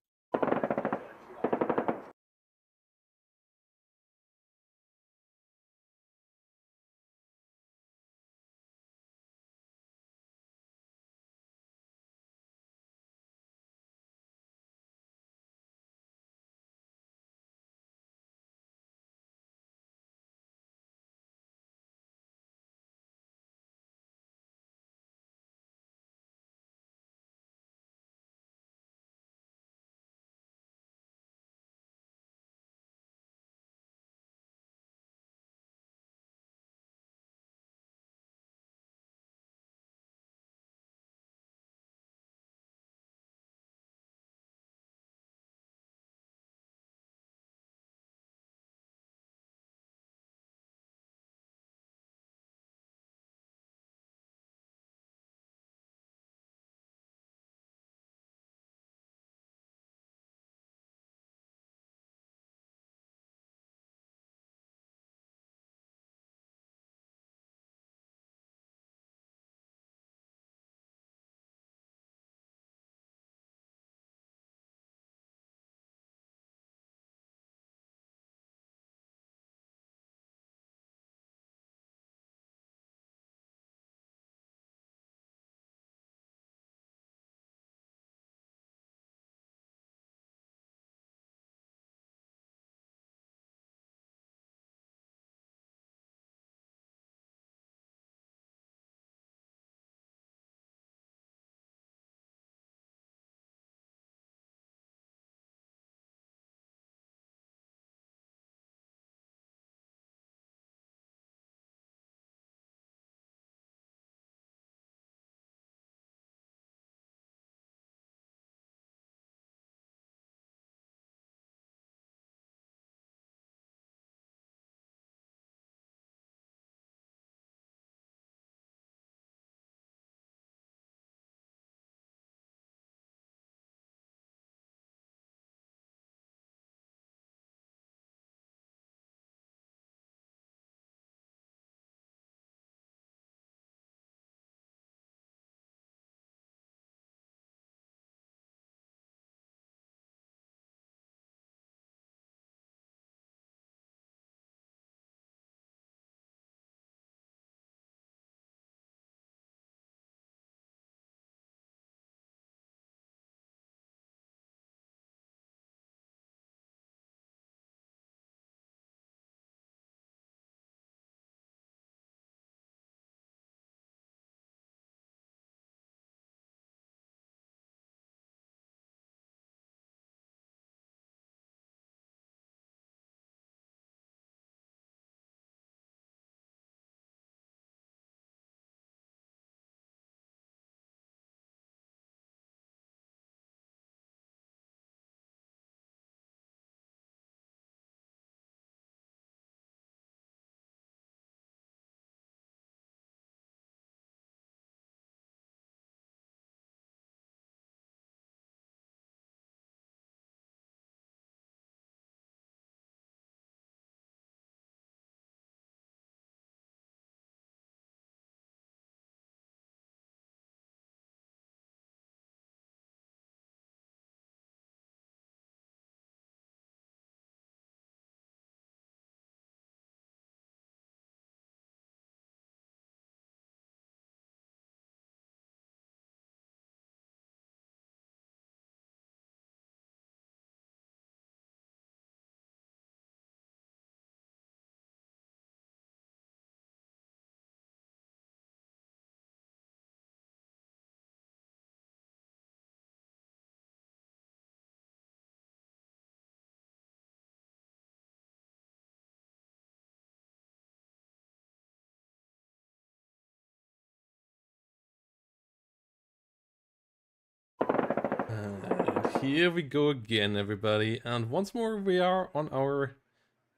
And here we go again, everybody. And once more, we are on our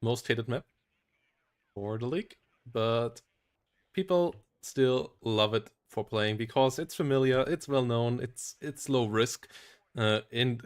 most hated map for the league. But people still love it for playing because it's familiar, it's well known, it's low risk. In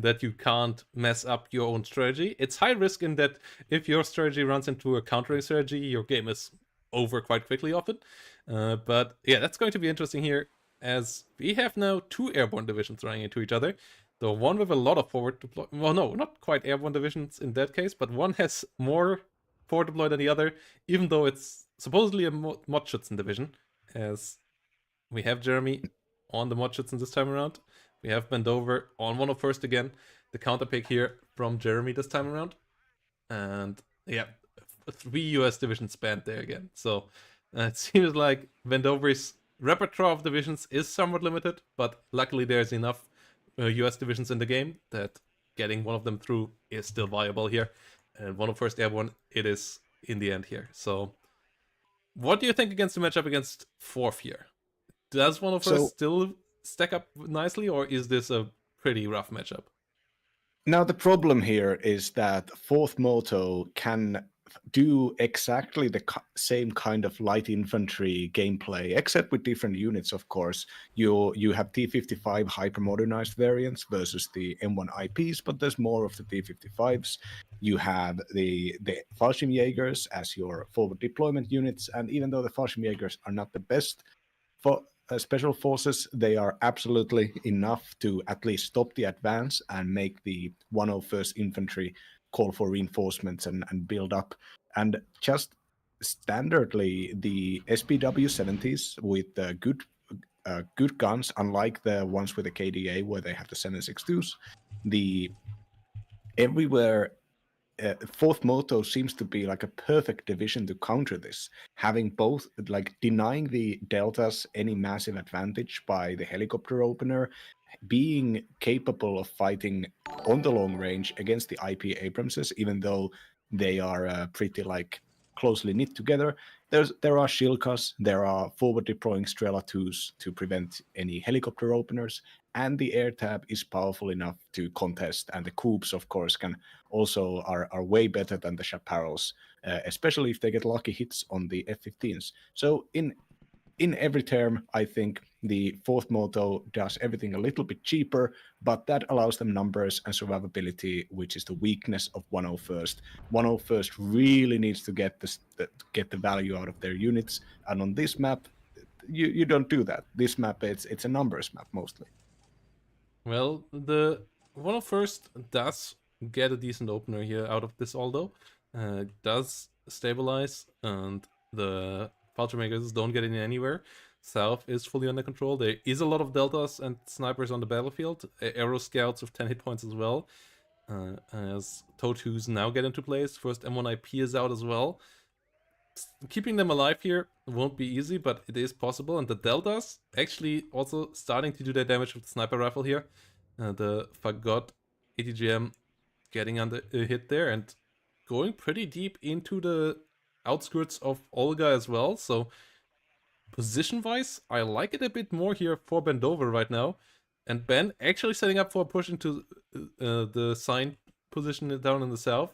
that you can't mess up your own strategy. It's high risk in that if your strategy runs into a countering strategy, your game is over quite quickly often. But yeah, that's going to be interesting here, as we have now two airborne divisions running into each other. The one with a lot of forward deploy. Well, no, not quite airborne divisions in that case, but one has more forward deploy than the other, even though it's supposedly a Modschützen division, as we have Jeremy on the Modschützen this time around. We have Bendover on 101st again. The counter pick here from Jeremy this time around. And yeah, 3 US divisions banned there again. So it seems like Bendover's repertoire of divisions is somewhat limited, but luckily there's enough US divisions in the game that getting one of them through is still viable here. And 101st Airborne, it is in the end here. So what do you think against the matchup against 4th here? Does 101st still stack up nicely, or is this a pretty rough matchup? Now, the problem here is that 4th Moto can do exactly the same kind of light infantry gameplay, except with different units, of course. You have T-55 hyper-modernized variants versus the M1 IPs, but there's more of the T-55s. You have the Fallschirmjägers as your forward deployment units, and even though the Fallschirmjägers are not the best for special forces, they are absolutely enough to at least stop the advance and make the 101st Infantry call for reinforcements and build up. And just standardly, the SPW-70s with good guns, unlike the ones with the KDA where they have the 7.62s, the everywhere 4th Moto seems to be like a perfect division to counter this, having both, like, denying the deltas any massive advantage by the helicopter opener, being capable of fighting on the long range against the IP Abramses, even though they are pretty like closely knit together. There are Shilkas, there are forward deploying Strela 2s to prevent any helicopter openers, and the air tab is powerful enough to contest, and the Coups, of course, can also are way better than the Chaparrals, especially if they get lucky hits on the F-15s. So in every term, I think the 4th Moto does everything a little bit cheaper, but that allows them numbers and survivability, which is the weakness of 101st. 101st really needs to get the value out of their units, and on this map, you don't do that. This map, it's a numbers map mostly. Well, the 101st does get a decent opener here out of this, although does stabilize, and the Fallschirmjägers don't get in anywhere. South is fully under control. There is a lot of deltas and snipers on the battlefield. Aero scouts with 10 hit points as well. As TOE2s now get into place. First M1 IP is out as well. Keeping them alive here won't be easy, but it is possible. And the deltas actually also starting to do their damage with the sniper rifle here. The Fagot ATGM getting under a hit there and going pretty deep into the outskirts of Olga as well. So position-wise, I like it a bit more here for Bendover right now. And Ben actually setting up for a push into the sign position down in the south.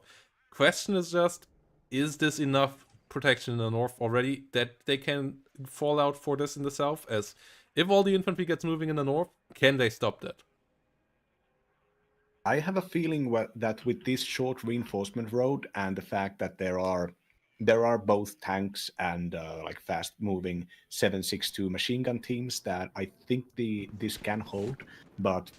Question is just, is this enough protection in the north already that they can fall out for this in the south? As if all the infantry gets moving in the north, can they stop that? I have a feeling that with this short reinforcement road and the fact that there are both tanks and like fast-moving 7.62 machine gun teams, that I think this can hold, but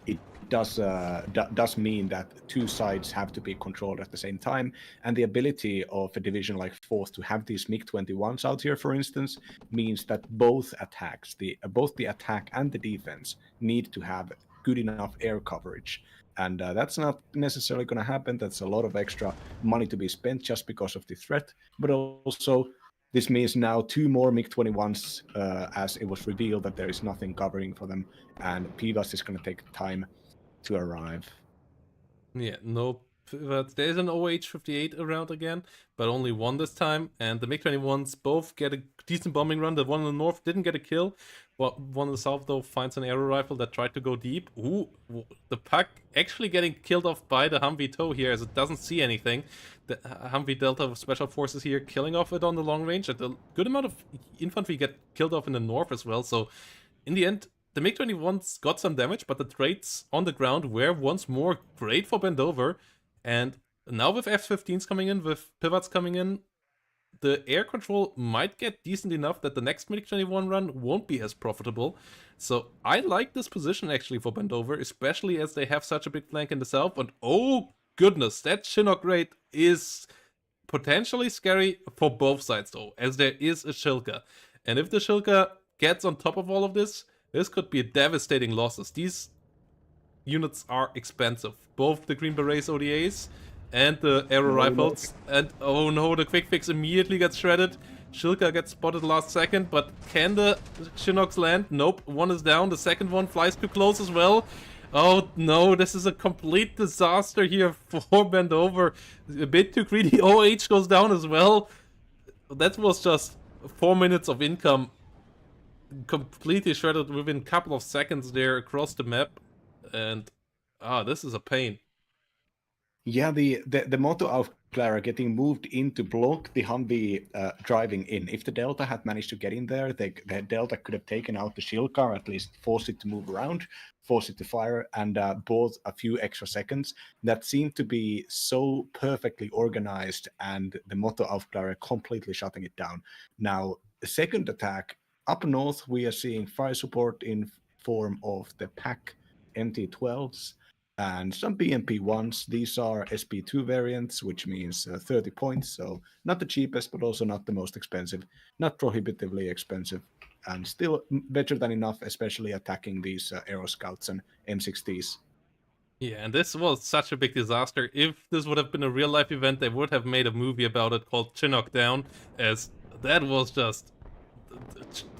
it does mean that two sides have to be controlled at the same time, and the ability of a division like 4th to have these MiG-21s out here, for instance, means that both the attack and the defense need to have good enough air coverage. And that's not necessarily going to happen. That's a lot of extra money to be spent just because of the threat. But also, this means now 2 more MiG-21s, as it was revealed that there is nothing covering for them. And Pivas is going to take time to arrive. Yeah, no. But there's an OH-58 around again, but only one this time. And the MiG-21s both get a decent bombing run. The one in the north didn't get a kill, Well, one in the south, though, finds an arrow rifle that tried to go deep. Ooh, the Puck actually getting killed off by the Humvee TOW here, as it doesn't see anything. The Humvee Delta Special Forces here killing off it on the long range, and a good amount of infantry get killed off in the north as well. So, in the end, the MiG-21s got some damage, but the trades on the ground were once more great for Bendover. And now with F-15s coming in, with pivots coming in, the air control might get decent enough that the next MiG-21 run won't be as profitable. So I like this position actually for Bendover, especially as they have such a big flank in the south. And oh goodness, that Chinook raid is potentially scary for both sides though, as there is a Shilka. And if the Shilka gets on top of all of this, this could be devastating losses. These units are expensive. Both the Green Berets ODAs and the arrow rifles. And oh no, the quick fix immediately gets shredded. Shilka gets spotted last second, but can the Chinooks land? Nope, one is down. The second one flies too close as well. Oh no, this is a complete disaster here for Bendover. A bit too greedy. OH goes down as well. That was just 4 minutes of income completely shredded within a couple of seconds there across the map. And this is a pain. Yeah, the Moto Aufklärer getting moved in to block the Humvee driving in. If the Delta had managed to get in there, the Delta could have taken out the shield car, at least forced it to move around, forced it to fire, and bought a few extra seconds. That seemed to be so perfectly organized, and the Moto Aufklärer completely shutting it down. Now, the second attack, up north, we are seeing fire support in form of the PAC MT-12s, and some BMP-1s. These are SP2 variants, which means 30 points, so not the cheapest, but also not the most expensive, not prohibitively expensive, and still better than enough, especially attacking these Aero Scouts and M60s. Yeah, and this was such a big disaster. If this would have been a real-life event, they would have made a movie about it called Chinook Down, as that was just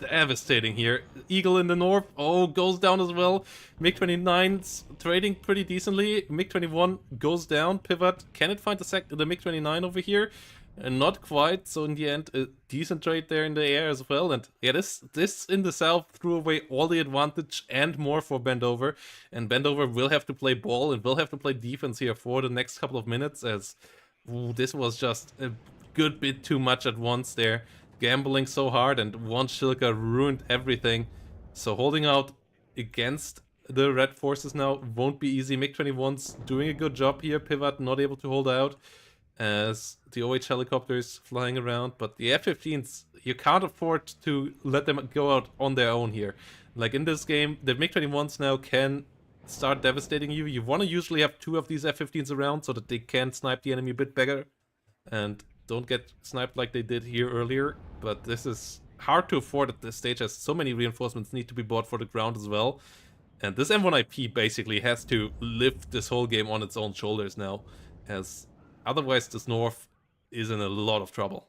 devastating here. Eagle in the north, goes down as well. MiG-29's trading pretty decently. MiG-21 goes down. Pivot, can it find the MiG-29 over here? Not quite, so in the end, a decent trade there in the air as well. And yeah, this in the south threw away all the advantage and more for Bendover. And Bendover will have to play ball and will have to play defense here for the next couple of minutes, as this was just a good bit too much at once there. Gambling so hard, and one Shilka ruined everything. So holding out against the red forces now won't be easy. MiG-21's doing a good job here. Pivot not able to hold out as the OH helicopters flying around. But the F-15s, you can't afford to let them go out on their own here. Like in this game, the MiG-21s now can start devastating you. You want to usually have 2 of these F-15s around so that they can snipe the enemy a bit better and don't get sniped like they did here earlier. But this is hard to afford at this stage, as so many reinforcements need to be bought for the ground as well. And this M1IP basically has to lift this whole game on its own shoulders now, as otherwise this north is in a lot of trouble.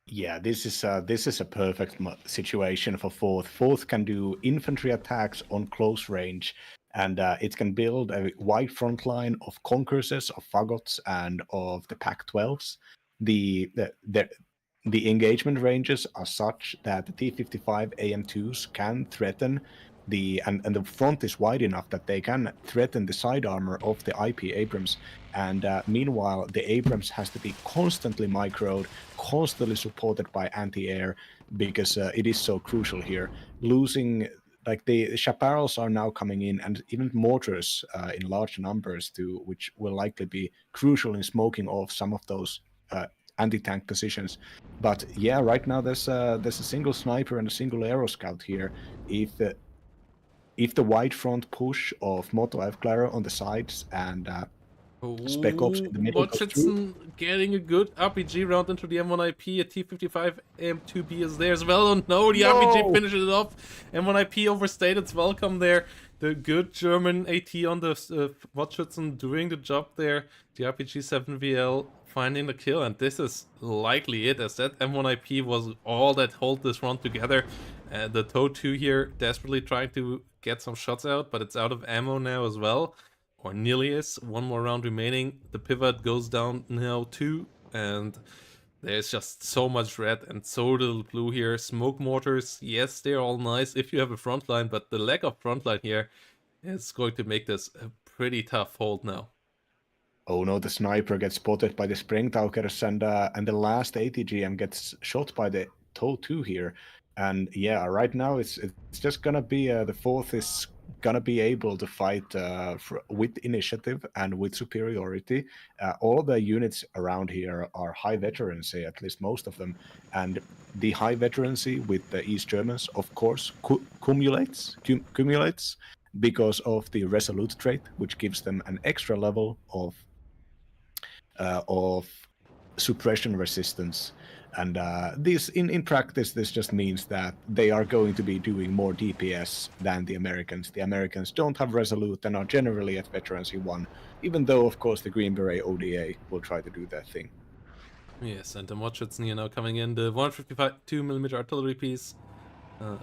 Yeah, this is a perfect situation for Fourth. Fourth can do infantry attacks on close range, and it can build a wide front line of Concourses, of Fagots, and of the PAC-12s. The engagement ranges are such that the T-55 AM2s can threaten and the front is wide enough that they can threaten the side armor of the IP Abrams. And meanwhile, the Abrams has to be constantly microed, constantly supported by anti-air, because it is so crucial here. Losing, like the chaparrals are now coming in, and even mortars in large numbers, which will likely be crucial in smoking off some of those anti-tank positions. But yeah, right now there's a single sniper and a single aero scout here. If the wide front push of Moto Aufklärer on the sides and Spec Ops in the middle goes through, getting a good RPG round into the M1IP. A T-55 M2B is there as well. Oh no, the RPG finishes it off. M1IP overstayed its welcome there. The good German AT on the Watschützen doing the job there. The RPG 7VL finding the kill, and this is likely it, as that M1IP was all that hold this run together. The TOW 2 here desperately trying to get some shots out, but it's out of ammo now as well, or nearly is. One more round remaining. The pivot goes down now too, and There's just so much red and so little blue here. Smoke mortars, yes, they're all nice if you have a front line, but the lack of front line here is going to make this a pretty tough hold now. Oh no, the sniper gets spotted by the Sprengtaukers, and the last ATGM gets shot by the TOW 2 here. And yeah, right now it's just gonna be the fourth is gonna be able to fight with initiative and with superiority. All the units around here are high veterancy, at least most of them, and the high veterancy with the East Germans, of course, cumulates because of the resolute trait, which gives them an extra level of suppression resistance. And this, in practice, this just means that they are going to be doing more DPS than the Americans. The Americans don't have resolute and are generally at veterancy 1, even though, of course, the Green Beret ODA will try to do their thing. Yes, and the Mordschützen here now coming in. The 152mm artillery piece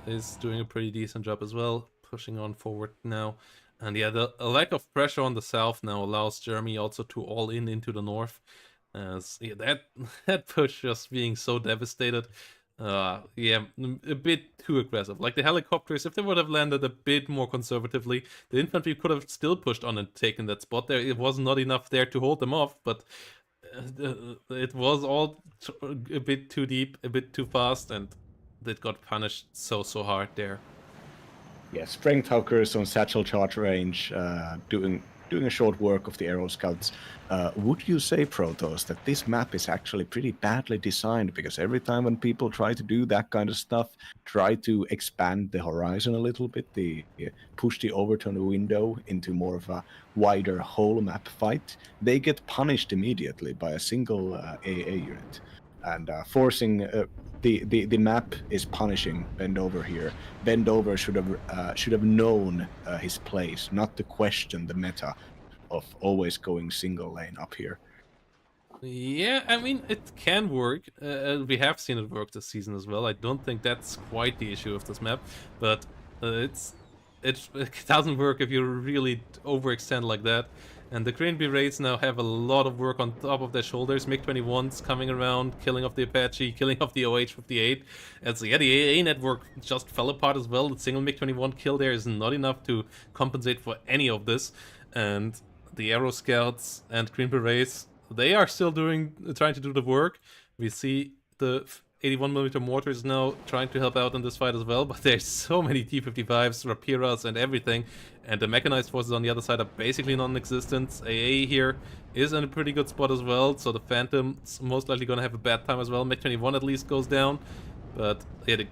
is doing a pretty decent job as well, pushing on forward now. And yeah, the lack of pressure on the south now allows Germany also to all in into the north. As yeah, that push just being so devastated. Yeah, a bit too aggressive. Like the helicopters, if they would have landed a bit more conservatively, the infantry could have still pushed on and taken that spot there. It was not enough there to hold them off, but it was all a bit too deep, a bit too fast, and it got punished so hard there. Yeah, Sprengtaukers on satchel charge range, doing a short work of the Aero Scouts. Would you say, Protoss, that this map is actually pretty badly designed? Because every time when people try to do that kind of stuff, try to expand the horizon a little bit, they push the overturn window into more of a wider whole map fight, they get punished immediately by a single AA unit. And forcing the map is punishing Bendover here. Bendover should have known his place, not to question the meta of always going single lane up here. Yeah, I mean, it can work. We have seen it work this season as well. I don't think that's quite the issue of this map, but it doesn't work if you really overextend like that. And the Green Berets now have a lot of work on top of their shoulders. MiG-21s coming around, killing off the Apache, killing off the OH-58. And so yeah, the AA network just fell apart as well. The single MiG-21 kill there is not enough to compensate for any of this. And the Aero Scouts and Green Berets, they are still trying to do the work. We see the 81mm mortars now trying to help out in this fight as well, but there's so many T-55s, Rapiras and everything, and the mechanized forces on the other side are basically non-existent. AA here is in a pretty good spot as well, so the Phantom's most likely gonna have a bad time as well. MiG-21 at least goes down, but yeah, the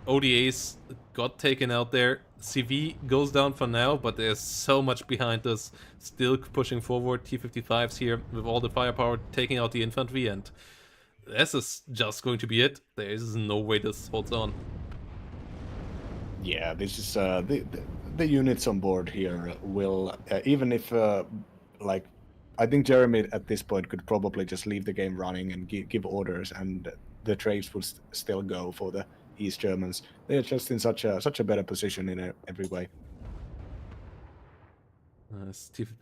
ODAs got taken out there. CV goes down for now, but there's so much behind us still pushing forward. T-55s here with all the firepower taking out the infantry, and this is just going to be it. There is no way this holds on. Yeah, this is the units on board here will even if like I think Jeremy at this point could probably just leave the game running and give orders, and the trades will still go for the East Germans. They're just in such a better position in every way.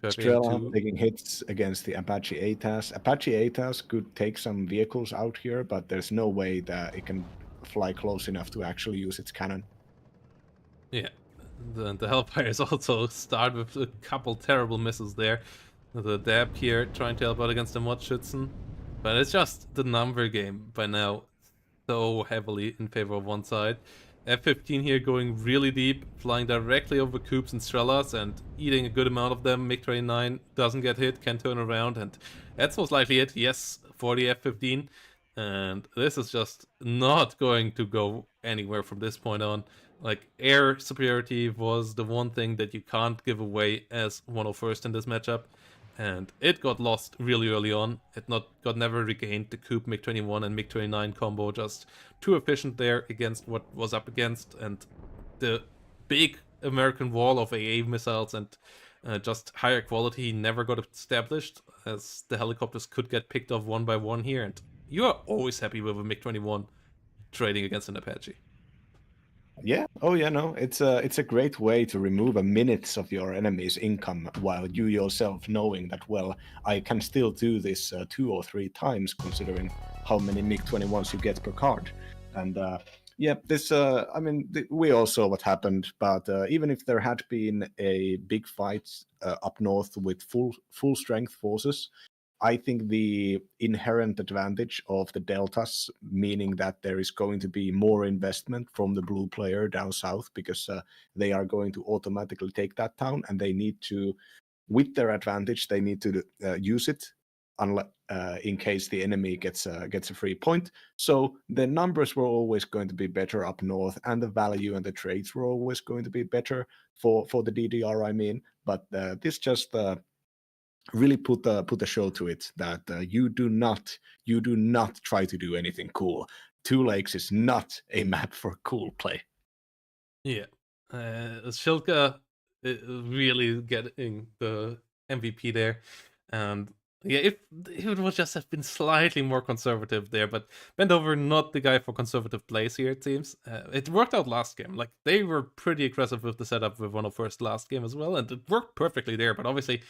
Strela taking hits against the Apache ATAS. Apache ATAS could take some vehicles out here, but there's no way that it can fly close enough to actually use its cannon. Yeah, the Hellfires also start with a couple terrible misses there. The Dab here trying to help out against the Mordschützen, but it's just the number game by now, so heavily in favor of one side. F-15 here going really deep, flying directly over Coops and Strelas and eating a good amount of them. MiG-29 doesn't get hit, can turn around, and that's most likely it, yes, for the F-15. And this is just not going to go anywhere from this point on. Like, air superiority was the one thing that you can't give away as 101st in this matchup. And it got lost really early on. It got never regained. The Coop MiG-21 and MiG-29 combo just too efficient there against what was up against, and the big American wall of AA missiles and just higher quality never got established, as the helicopters could get picked off one by one here, and you are always happy with a MiG-21 trading against an Apache. Yeah. Oh, yeah. No, it's a great way to remove a minutes of your enemy's income while you yourself knowing that, well, I can still do this 2 or 3 times, considering how many MiG-21s you get per card. And yeah, this I mean, we all saw what happened, but even if there had been a big fight up north with full strength forces, I think the inherent advantage of the deltas, meaning that there is going to be more investment from the blue player down south, because they are going to automatically take that town, and they need to, with their advantage, they need to use it in case the enemy gets a free point. So the numbers were always going to be better up north, and the value and the trades were always going to be better for the DDR. I mean, but this just really put a show to it that you do not try to do anything cool. Two Lakes is not a map for cool play. Yeah, Shilka really getting the MVP there, and yeah, if it would just have been slightly more conservative there, but Bendover not the guy for conservative plays here. It seems it worked out last game. Like they were pretty aggressive with the setup with 101st last game as well, and it worked perfectly there. But obviously,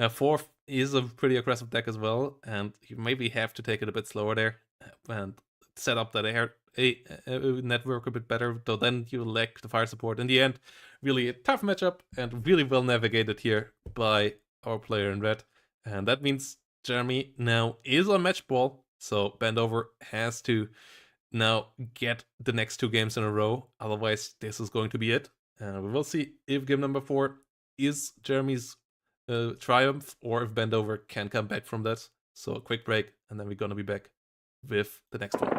fourth is a pretty aggressive deck as well, and you maybe have to take it a bit slower there and set up that a network a bit better, though then you lack the fire support. In the end, really a tough matchup and really well navigated here by our player in red. And that means Jeremy now is on match ball, so Bendover has to now get the next 2 games in a row. Otherwise, this is going to be it. We will see if game number 4 is Jeremy's triumph, or if Bendover can come back from that. So a quick break, and then we're gonna be back with the next one.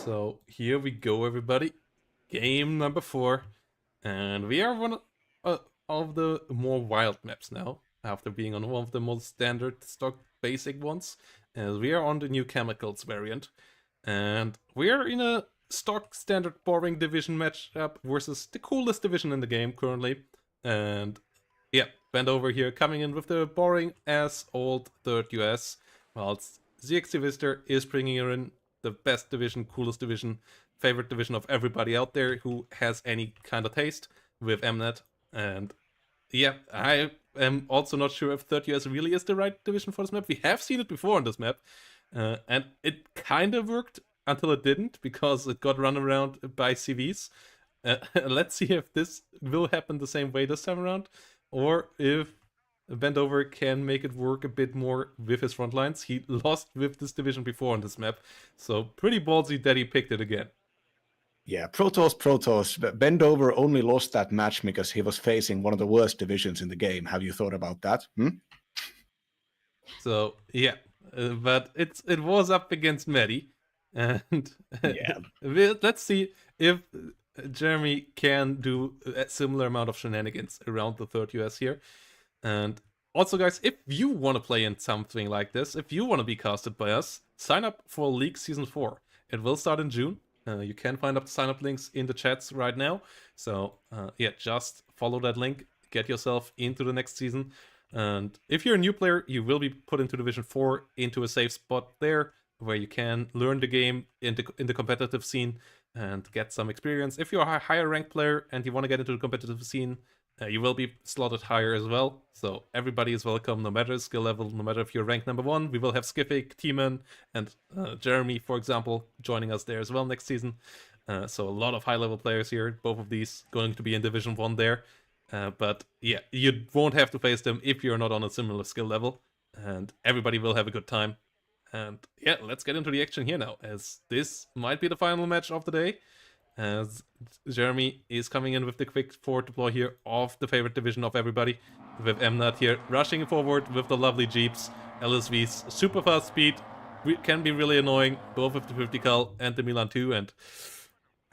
So here we go, everybody. Game number 4. And we are one of the more wild maps now, after being on one of the most standard stock basic ones. As we are on the new chemicals variant. And we are in a stock standard boring division matchup versus the coolest division in the game currently. And yeah, Bend Over here coming in with the boring ass old third US, whilst Zxcvster is bringing in the best division, coolest division, favorite division of everybody out there who has any kind of taste with Mnet. And yeah, I am also not sure if third US really is the right division for this map. We have seen it before on this map, and it kind of worked until it didn't, because it got run around by CVs. Let's see if this will happen the same way this time around, or if Bendover can make it work a bit more with his front lines. He lost with this division before on this map, so pretty ballsy that he picked it again. Yeah, Protoss. Bendover only lost that match because he was facing one of the worst divisions in the game. Have you thought about that? So yeah, but it was up against Medi, and Yeah. let's see if Jeremy can do a similar amount of shenanigans around the third US here. And also, guys, if you want to play in something like this, if you want to be casted by us, sign up for League Season 4. It will start in June. You can find up the sign-up links in the chats right now. So yeah, just follow that link, get yourself into the next season. And if you're a new player, you will be put into Division 4, into a safe spot there, where you can learn the game in the competitive scene and get some experience. If you're a higher ranked player and you want to get into the competitive scene, you will be slotted higher as well. So everybody is welcome, no matter skill level, no matter if you're ranked number 1. We will have Skiffig, T-Man, and Jeremy, for example, joining us there as well next season. So a lot of high-level players here. Both of these going to be in Division 1 there. But yeah, you won't have to face them if you're not on a similar skill level. And everybody will have a good time. And yeah, let's get into the action here now, as this might be the final match of the day, as Jeremy is coming in with the quick forward deploy here of the favorite division of everybody, with Mnat here rushing forward with the lovely Jeeps. LSV's super fast speed can be really annoying, both with the 50 cal and the Milan 2, and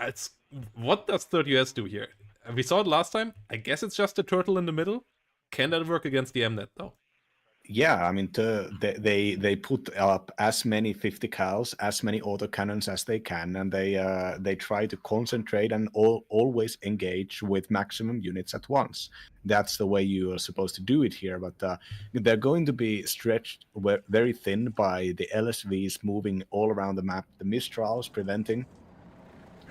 it's what does 3rd US do here? We saw it last time. I guess it's just a turtle in the middle. Can that work against the Mnet though? Yeah, I mean, they put up as many 50 cals, as many autocannons as they can, and they try to concentrate and always engage with maximum units at once. That's the way you are supposed to do it here, but they're going to be stretched very thin by the LSVs moving all around the map, the Mistrals preventing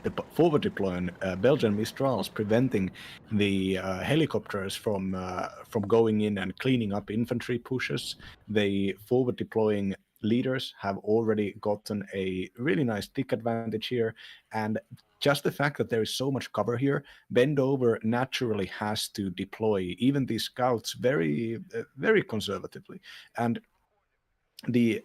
the forward deploying Belgian Mistrals, preventing the helicopters from going in and cleaning up infantry pushes. The forward deploying leaders have already gotten a really nice tick advantage here, and just the fact that there is so much cover here, Bendover naturally has to deploy even these scouts very conservatively. And the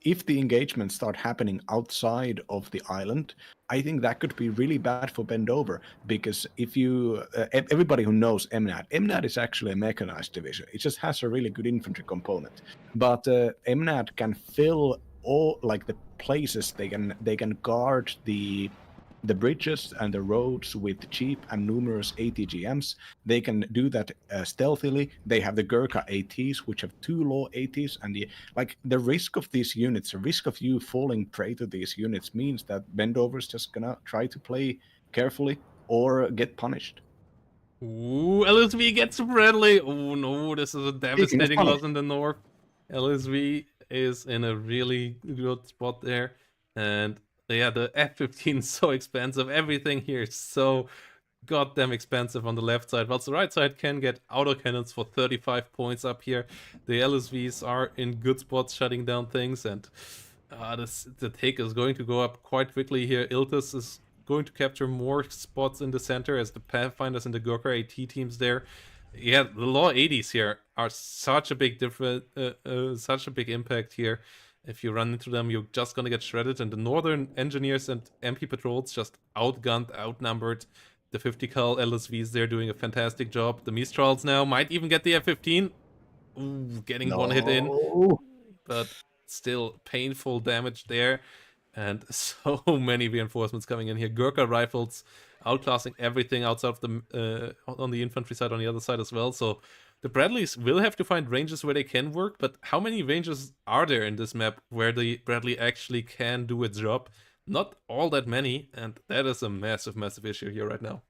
if the engagements start happening outside of the island, I think that could be really bad for Bendover, because if you everybody who knows MNAT is actually a mechanized division. It just has a really good infantry component, but MNAT can fill all like the places. They can guard the bridges and the roads with cheap and numerous ATGMs. They can do that stealthily. They have the Gurkha ATs, which have 2 low ATs, and the risk of these units, the risk of you falling prey to these units, means that Bendover's just gonna try to play carefully or get punished. Ooh, LSV gets friendly. Oh no, this is a devastating loss in the north. LSV is in a really good spot there, and yeah, the F-15 is so expensive. Everything here is so goddamn expensive on the left side. Whilst the right side can get autocannons for 35 points up here. The LSVs are in good spots shutting down things, and the take is going to go up quite quickly here. Iltis is going to capture more spots in the center as the Pathfinders and the Gurkha AT teams there. Yeah, the Law 80s here are such a big such a big impact here. If you run into them, you're just gonna get shredded, and the Northern Engineers and MP Patrols just outgunned, outnumbered. The 50 cal LSVs there doing a fantastic job. The Mistrals now might even get the F-15. Ooh, getting one hit in. But still painful damage there. And so many reinforcements coming in here. Gurkha rifles outclassing everything outside of the on the infantry side, on the other side as well. So the Bradleys will have to find ranges where they can work, but how many ranges are there in this map where the Bradley actually can do its job? Not all that many, and that is a massive, massive issue here right now.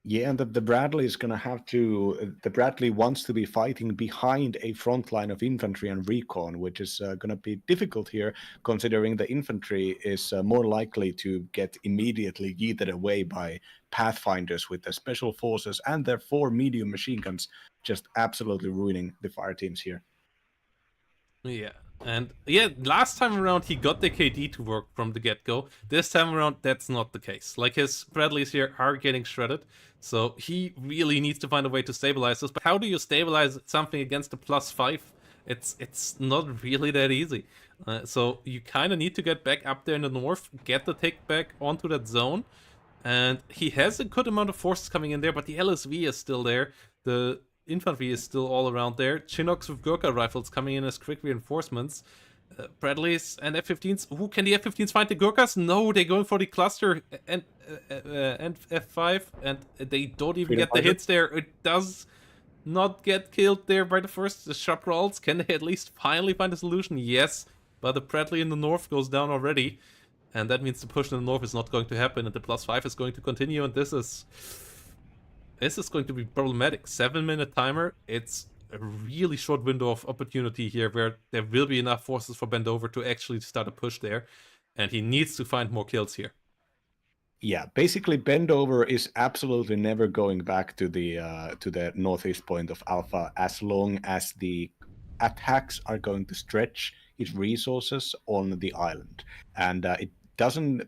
Yeah, and the Bradley is going to have to. The Bradley wants to be fighting behind a front line of infantry and recon, which is going to be difficult here, considering the infantry is more likely to get immediately yeeted away by Pathfinders with their special forces and their 4 medium machine guns, just absolutely ruining the fire teams here. Yeah, and yeah, last time around he got the KD to work from the get-go. This time around, that's not the case. Like, his Bradleys here are getting shredded, so he really needs to find a way to stabilize this. But how do you stabilize something against a +5? It's not really that easy. So you kind of need to get back up there in the north, get the tick back onto that zone, and he has a good amount of forces coming in there, but the LSV is still there. The infantry is still all around there. Chinooks with Gurkha rifles coming in as quick reinforcements. Bradleys and F-15s. Who can the F-15s find the Gurkhas? No, they're going for the cluster and F5, and they don't even get the hits there. It does not get killed there by the first shot rolls. Can they at least finally find a solution? Yes, but the Bradley in the north goes down already, and that means the push in the north is not going to happen, and the +5 is going to continue, and this is going to be problematic. 7-minute timer. It's a really short window of opportunity here where there will be enough forces for Bendover to actually start a push there, and he needs to find more kills here. Yeah, basically Bendover is absolutely never going back to the northeast point of Alpha as long as the attacks are going to stretch its resources on the island. And it doesn't,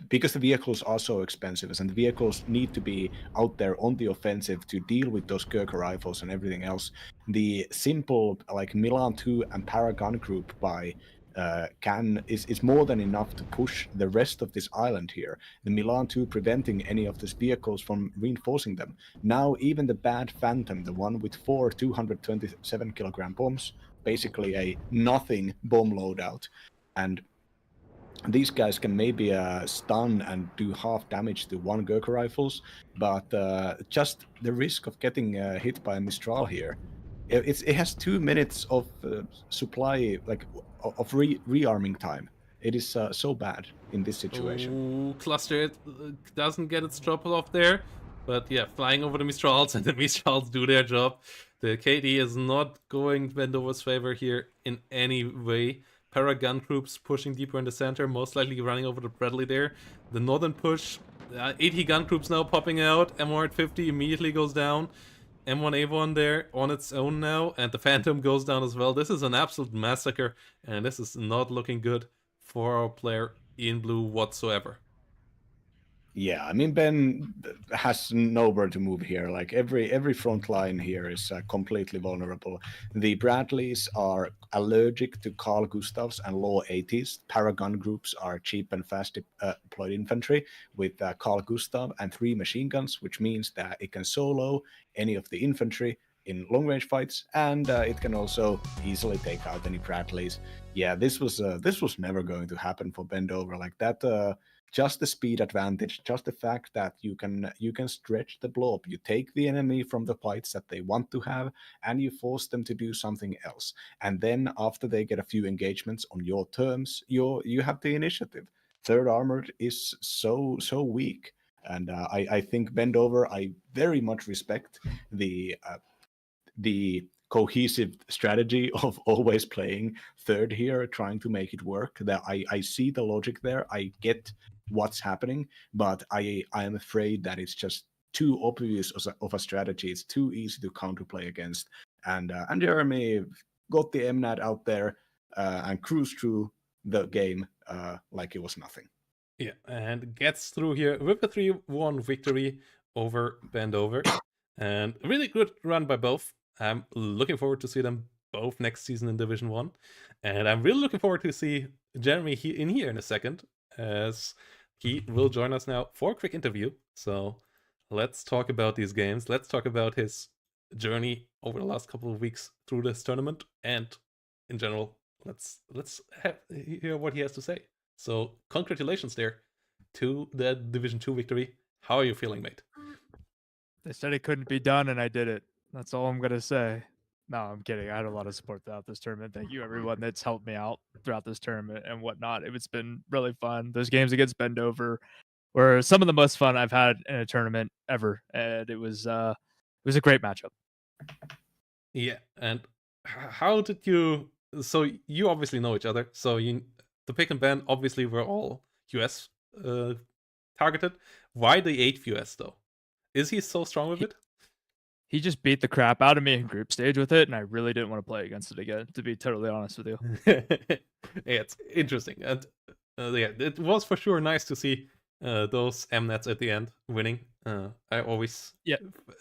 because the vehicles are so expensive, and the vehicles need to be out there on the offensive to deal with those Gurkha rifles and everything else. The simple, like, Milan 2 and Paragon group by is more than enough to push the rest of this island here. The Milan 2 preventing any of these vehicles from reinforcing them. Now even the bad Phantom, the one with 4 227 kilogram bombs, basically a nothing bomb loadout, and these guys can maybe stun and do half damage to 1 Gurkha rifles, but just the risk of getting hit by a Mistral here. It has 2 minutes of supply, like of rearming time. It is so bad in this situation. Ooh, cluster it doesn't get its drop off there, but yeah, flying over the Mistrals, and the Mistrals do their job. The KD is not going Bendover's favor here in any way. Paragon groups pushing deeper in the center, most likely running over the Bradley there. The northern push, 80 gun groups now popping out. M150 immediately goes down. M1A1 there on its own now, and the Phantom goes down as well. This is an absolute massacre, and this is not looking good for our player in blue whatsoever. Yeah, I mean, Ben has nowhere to move here. Like, every front line here is completely vulnerable. The Bradleys are allergic to Carl Gustavs and Law 80s. Paragon groups are cheap and fast deployed infantry with Carl Gustav and 3 machine guns, which means that it can solo any of the infantry in long-range fights, and it can also easily take out any Bradleys. Yeah, this was never going to happen for Bendover. Like that. Just the speed advantage, just the fact that you can stretch the blob. You take the enemy from the fights that they want to have, and you force them to do something else. And then after they get a few engagements on your terms, you have the initiative. Third Armored is so weak, and I think Bendover, I very much respect the cohesive strategy of always playing third here, trying to make it work. That I see the logic there. I get what's happening, but I am afraid that it's just too obvious of a strategy. It's too easy to counterplay against. And Jeremy got the MNAT out there and cruised through the game like it was nothing. Yeah, and gets through here with a 3-1 victory over Bendover. And a really good run by both. I'm looking forward to see them both next season in Division 1. And I'm really looking forward to see Jeremy in here in a second, as he will join us now for a quick interview. So let's talk about these games. Let's talk about his journey over the last couple of weeks through this tournament, and in general, let's hear what he has to say. So congratulations there to the Division 2 victory. How are you feeling, mate? They said it couldn't be done, and I did it. That's all I'm gonna say. No, I'm kidding. I had a lot of support throughout this tournament. Thank you, everyone that's helped me out throughout this tournament and whatnot. It's been really fun. Those games against Bendover were some of the most fun I've had in a tournament ever, and it was a great matchup. Yeah, and how did you? So you obviously know each other. So the pick and ban obviously were all US targeted. Why the 8th US though? Is he so strong with it? He just beat the crap out of me in group stage with it, and I really didn't want to play against it again, to be totally honest with you. Yeah, it's interesting, and yeah, it was for sure nice to see those MNets at the end winning. I always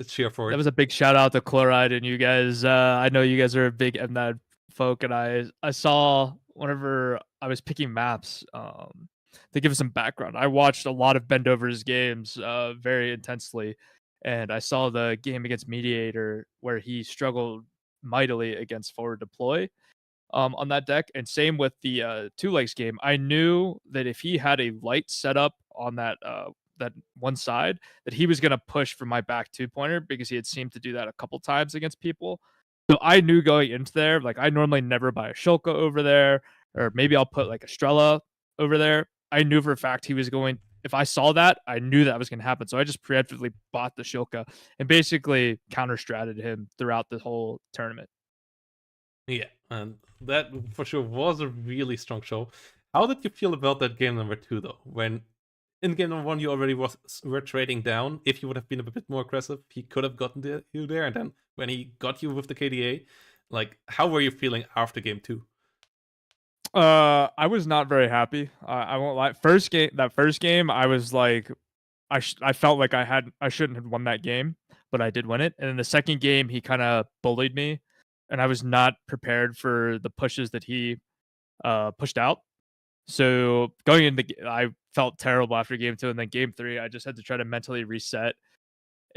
cheer for it. That was a big shout out to Chloride and you guys. I know you guys are a big MNet folk, and I saw whenever I was picking maps. To give some background, I watched a lot of Bendover's games very intensely, and I saw the game against Mediator where he struggled mightily against forward deploy on that deck. And same with the Two Legs game. I knew that if he had a light setup on that one side, that he was going to push for my back 2-pointer because he had seemed to do that a couple times against people. So I knew going into there, like I normally never buy a Shulka over there, or maybe I'll put like a Strela over there. I knew for a fact he was going. If I saw that, I knew that was going to happen. So I just preemptively bought the Shilka and basically counter-stratted him throughout the whole tournament. Yeah, and that for sure was a really strong show. How did you feel about that game number 2 though? When in game number 1 you already were trading down. If you would have been a bit more aggressive, he could have gotten you there. And then when he got you with the KDA, like how were you feeling after game 2? I was not very happy. I won't lie. That first game, I was like, I felt like I shouldn't have won that game, but I did win it. And then the second game, he kind of bullied me, and I was not prepared for the pushes that he pushed out. So going into, I felt terrible after game 2, and then game 3, I just had to try to mentally reset,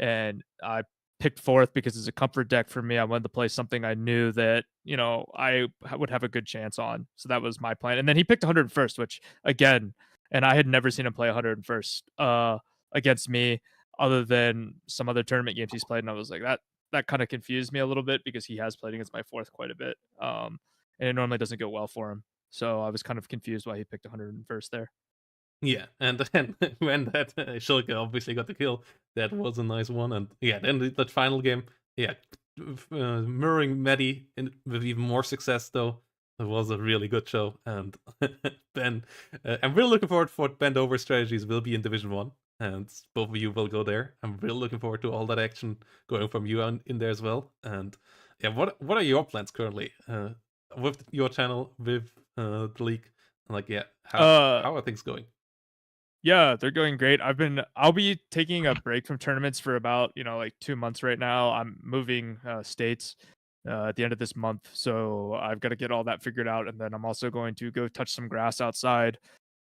and I picked 4th because it's a comfort deck for me. I wanted to play something I knew that I would have a good chance on. So that was my plan. And then he picked 101st, which again, and I had never seen him play 101st against me, other than some other tournament games he's played, and I was like that kind of confused me a little bit because he has played against my 4th quite a bit, and it normally doesn't go well for him. So I was kind of confused why he picked 101st there. Yeah, and then when that Shulka obviously got the kill, that was a nice one. And yeah, then that final game, yeah, mirroring Maddie with even more success though. It was a really good show. And Ben, I'm really looking forward for what Bendover strategies will be in Division 1. And both of you will go there. I'm really looking forward to all that action going from you in there as well. And yeah, what are your plans currently with your channel, with the league? Like, yeah, how are things going? Yeah, they're going great. I'll be taking a break from tournaments for about, like 2 months right now. I'm moving states at the end of this month. So I've got to get all that figured out. And then I'm also going to go touch some grass outside,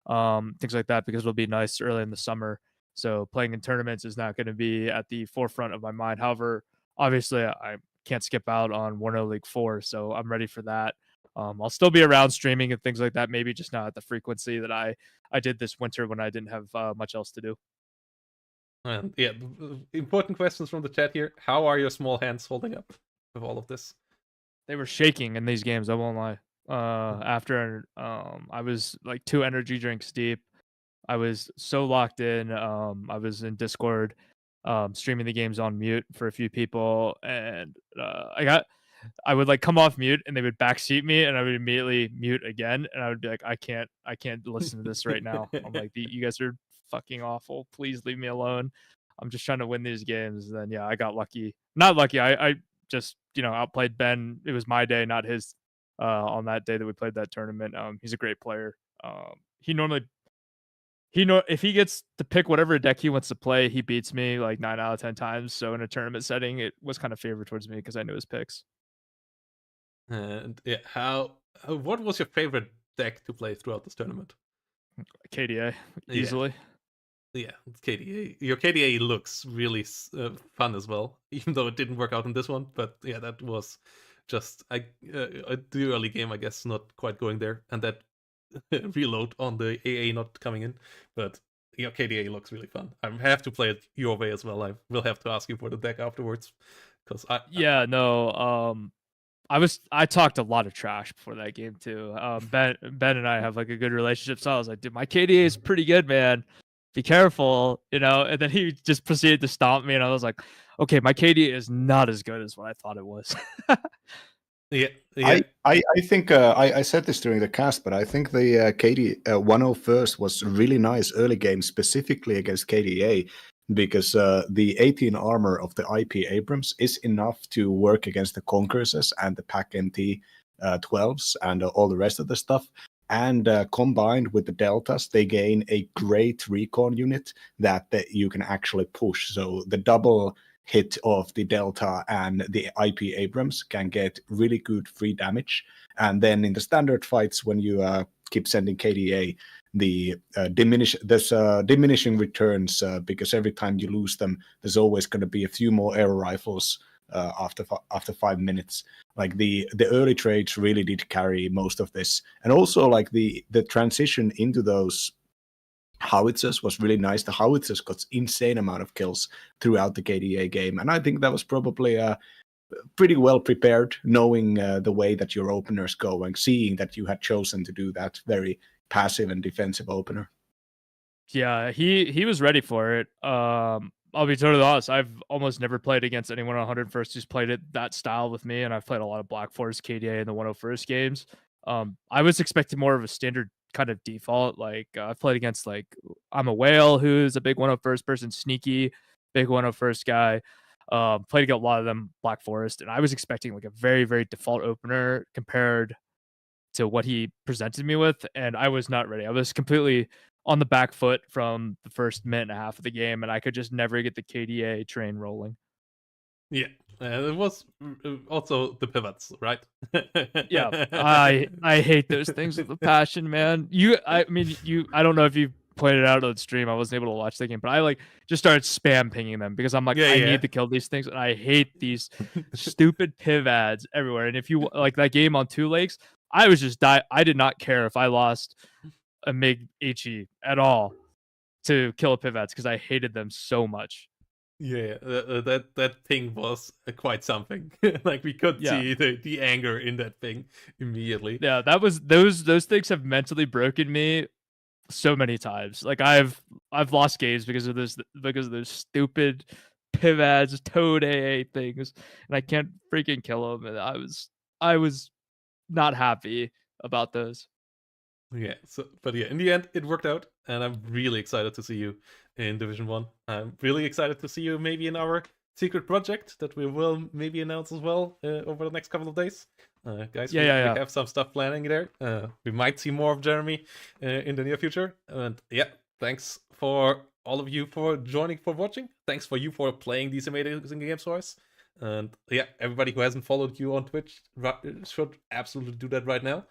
things like that, because it'll be nice early in the summer. So playing in tournaments is not going to be at the forefront of my mind. However, obviously I can't skip out on WARNO League 4. So I'm ready for that. I'll still be around streaming and things like that, maybe just not at the frequency that I did this winter when I didn't have much else to do. And yeah, important questions from the chat here. How are your small hands holding up with all of this? They were shaking in these games, I won't lie. After I was like 2 energy drinks deep. I was so locked in. I was in Discord, streaming the games on mute for a few people, and I would like come off mute and they would backseat me and I would immediately mute again and I would be like, I can't listen to this right now. I'm like, you guys are fucking awful. Please leave me alone. I'm just trying to win these games. And then yeah, I got lucky. Not lucky. I just, outplayed Ben. It was my day, not his, on that day that we played that tournament. He's a great player. If he gets to pick whatever deck he wants to play, he beats me like 9 out of 10 times. So in a tournament setting, it was kind of favored towards me because I knew his picks. And yeah, what was your favorite deck to play throughout this tournament? KDA, easily. Yeah, KDA. Your KDA looks really fun as well, even though it didn't work out in this one. But yeah, that was just the early game, I guess, not quite going there. And that reload on the AA not coming in. But yeah, KDA looks really fun. I have to play it your way as well. I will have to ask you for the deck afterwards. Because Yeah, no. I talked a lot of trash before that game too. Ben and I have like a good relationship, so I was like, dude, my KDA is pretty good, man. Be careful, you know. And then he just proceeded to stomp me, and I was like, okay, my KDA is not as good as what I thought it was. yeah, yeah. I think I said this during the cast, but I think the KD 101st was really nice early game, specifically against KDA, because the 18 armor of the IP Abrams is enough to work against the Conqueresses and the Pack MT 12s and all the rest of the stuff. And combined with the Deltas, they gain a great recon unit that you can actually push. So the double hit of the Delta and the IP Abrams can get really good free damage. And then in the standard fights, when you keep sending KDA, the diminishing returns because every time you lose them, there's always going to be a few more air rifles after 5 minutes. Like the early trades really did carry most of this, and also like the transition into those howitzers was really nice. The howitzers got insane amount of kills throughout the KDA game, and I think that was probably pretty well prepared, knowing the way that your openers go and seeing that you had chosen to do that very passive and defensive opener. Yeah, he was ready for it. I'll be totally honest. I've almost never played against anyone on 101st who's played it that style with me, and I've played a lot of Black Forest KDA in the 101st games. I was expecting more of a standard kind of default. Like I've played against like I'm a Whale, who's a big 101st person, Sneaky, big 101st guy. Played against a lot of them Black Forest, and I was expecting like a very, very default opener compared to what he presented me with, and I was not ready. I was completely on the back foot from the first minute and a half of the game, and I could just never get the KDA train rolling. Yeah, it was also the pivots, right? Yeah, I hate those things with a passion, man. I don't know if you pointed out on stream. I wasn't able to watch the game, but I like just started spam pinging them because I'm like, I need to kill these things, and I hate these stupid piv ads everywhere. And if you like that game on 2 Lakes, I was just I did not care if I lost a MiG HE at all to kill a piv ads because I hated them so much. Yeah, that thing was quite something. Like we could see the anger in that thing immediately. Yeah, that was those things have mentally broken me so many times. Like I've lost games because of those stupid piv ads, toad AA things, and I can't freaking kill them. And I was not happy about those. Yeah, but in the end, it worked out, and I'm really excited to see you in Division 1. I'm really excited to see you maybe in our secret project that we will maybe announce as well over the next couple of days. Guys, we have some stuff planning there. We might see more of Jeremy in the near future. And yeah, thanks for all of you for joining, for watching. Thanks for you for playing these amazing games for us. And yeah, everybody who hasn't followed you on Twitch should absolutely do that right now.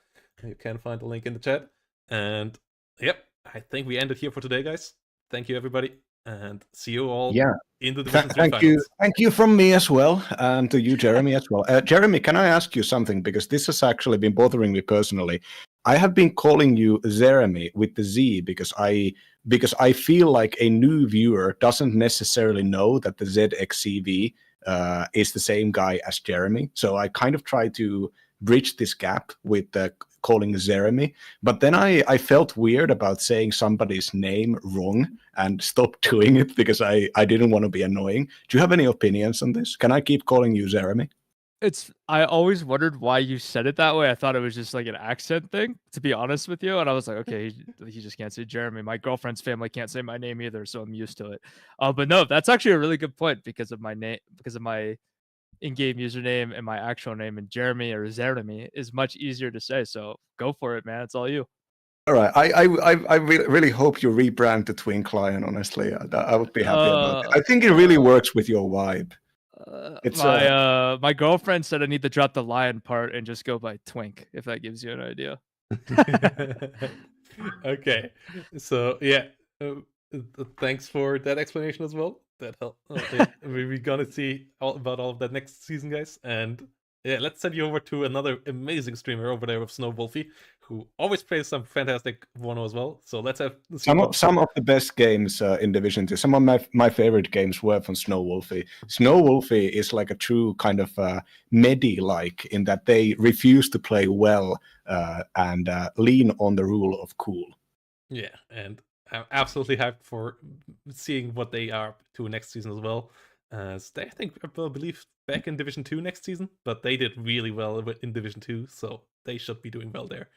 You can find the link in the chat. And yep, I think we ended here for today, guys. Thank you, everybody, and see you all in the Division 3 finals. Thank you from me as well, and to you, Jeremy, as well. Jeremy, can I ask you something? Because this has actually been bothering me personally. I have been calling you Jeremy with the Z because I feel like a new viewer doesn't necessarily know that the Zxcv is the same guy as Jeremy. So I kind of try to bridge this gap with calling Jeremy, but then I felt weird about saying somebody's name wrong and stopped doing it because I didn't want to be annoying. Do you have any opinions on this? Can I keep calling you Jeremy? I always wondered why you said it that way. I thought it was just like an accent thing, to be honest with you. And I was like, okay, he just can't say Jeremy. My girlfriend's family can't say my name either, so I'm used to it. But no, that's actually a really good point because of my name, because of my in-game username and my actual name, and Jeremy or Jeremy is much easier to say. So go for it, man. It's all you. All right. I really hope you rebrand the Twin Client. Honestly, I would be happy about it. I think it really works with your vibe. My girlfriend said I need to drop the lion part and just go by Twink, if that gives you an idea. Okay, so yeah, thanks for that explanation as well. That helped. We're gonna see about all of that next season, guys. And yeah, let's send you over to another amazing streamer over there with Snow Wolfie, who always plays some fantastic WARNO as well. So let's have some of the best games in Division 2. Some of my favorite games were from Snow Wolfie. Snow Wolfie is like a true kind of Medi-like in that they refuse to play well and lean on the rule of cool. Yeah, and I'm absolutely hyped for seeing what they are to next season as well. They, I think, I believe back in Division 2 next season, but they did really well in Division 2, so they should be doing well there.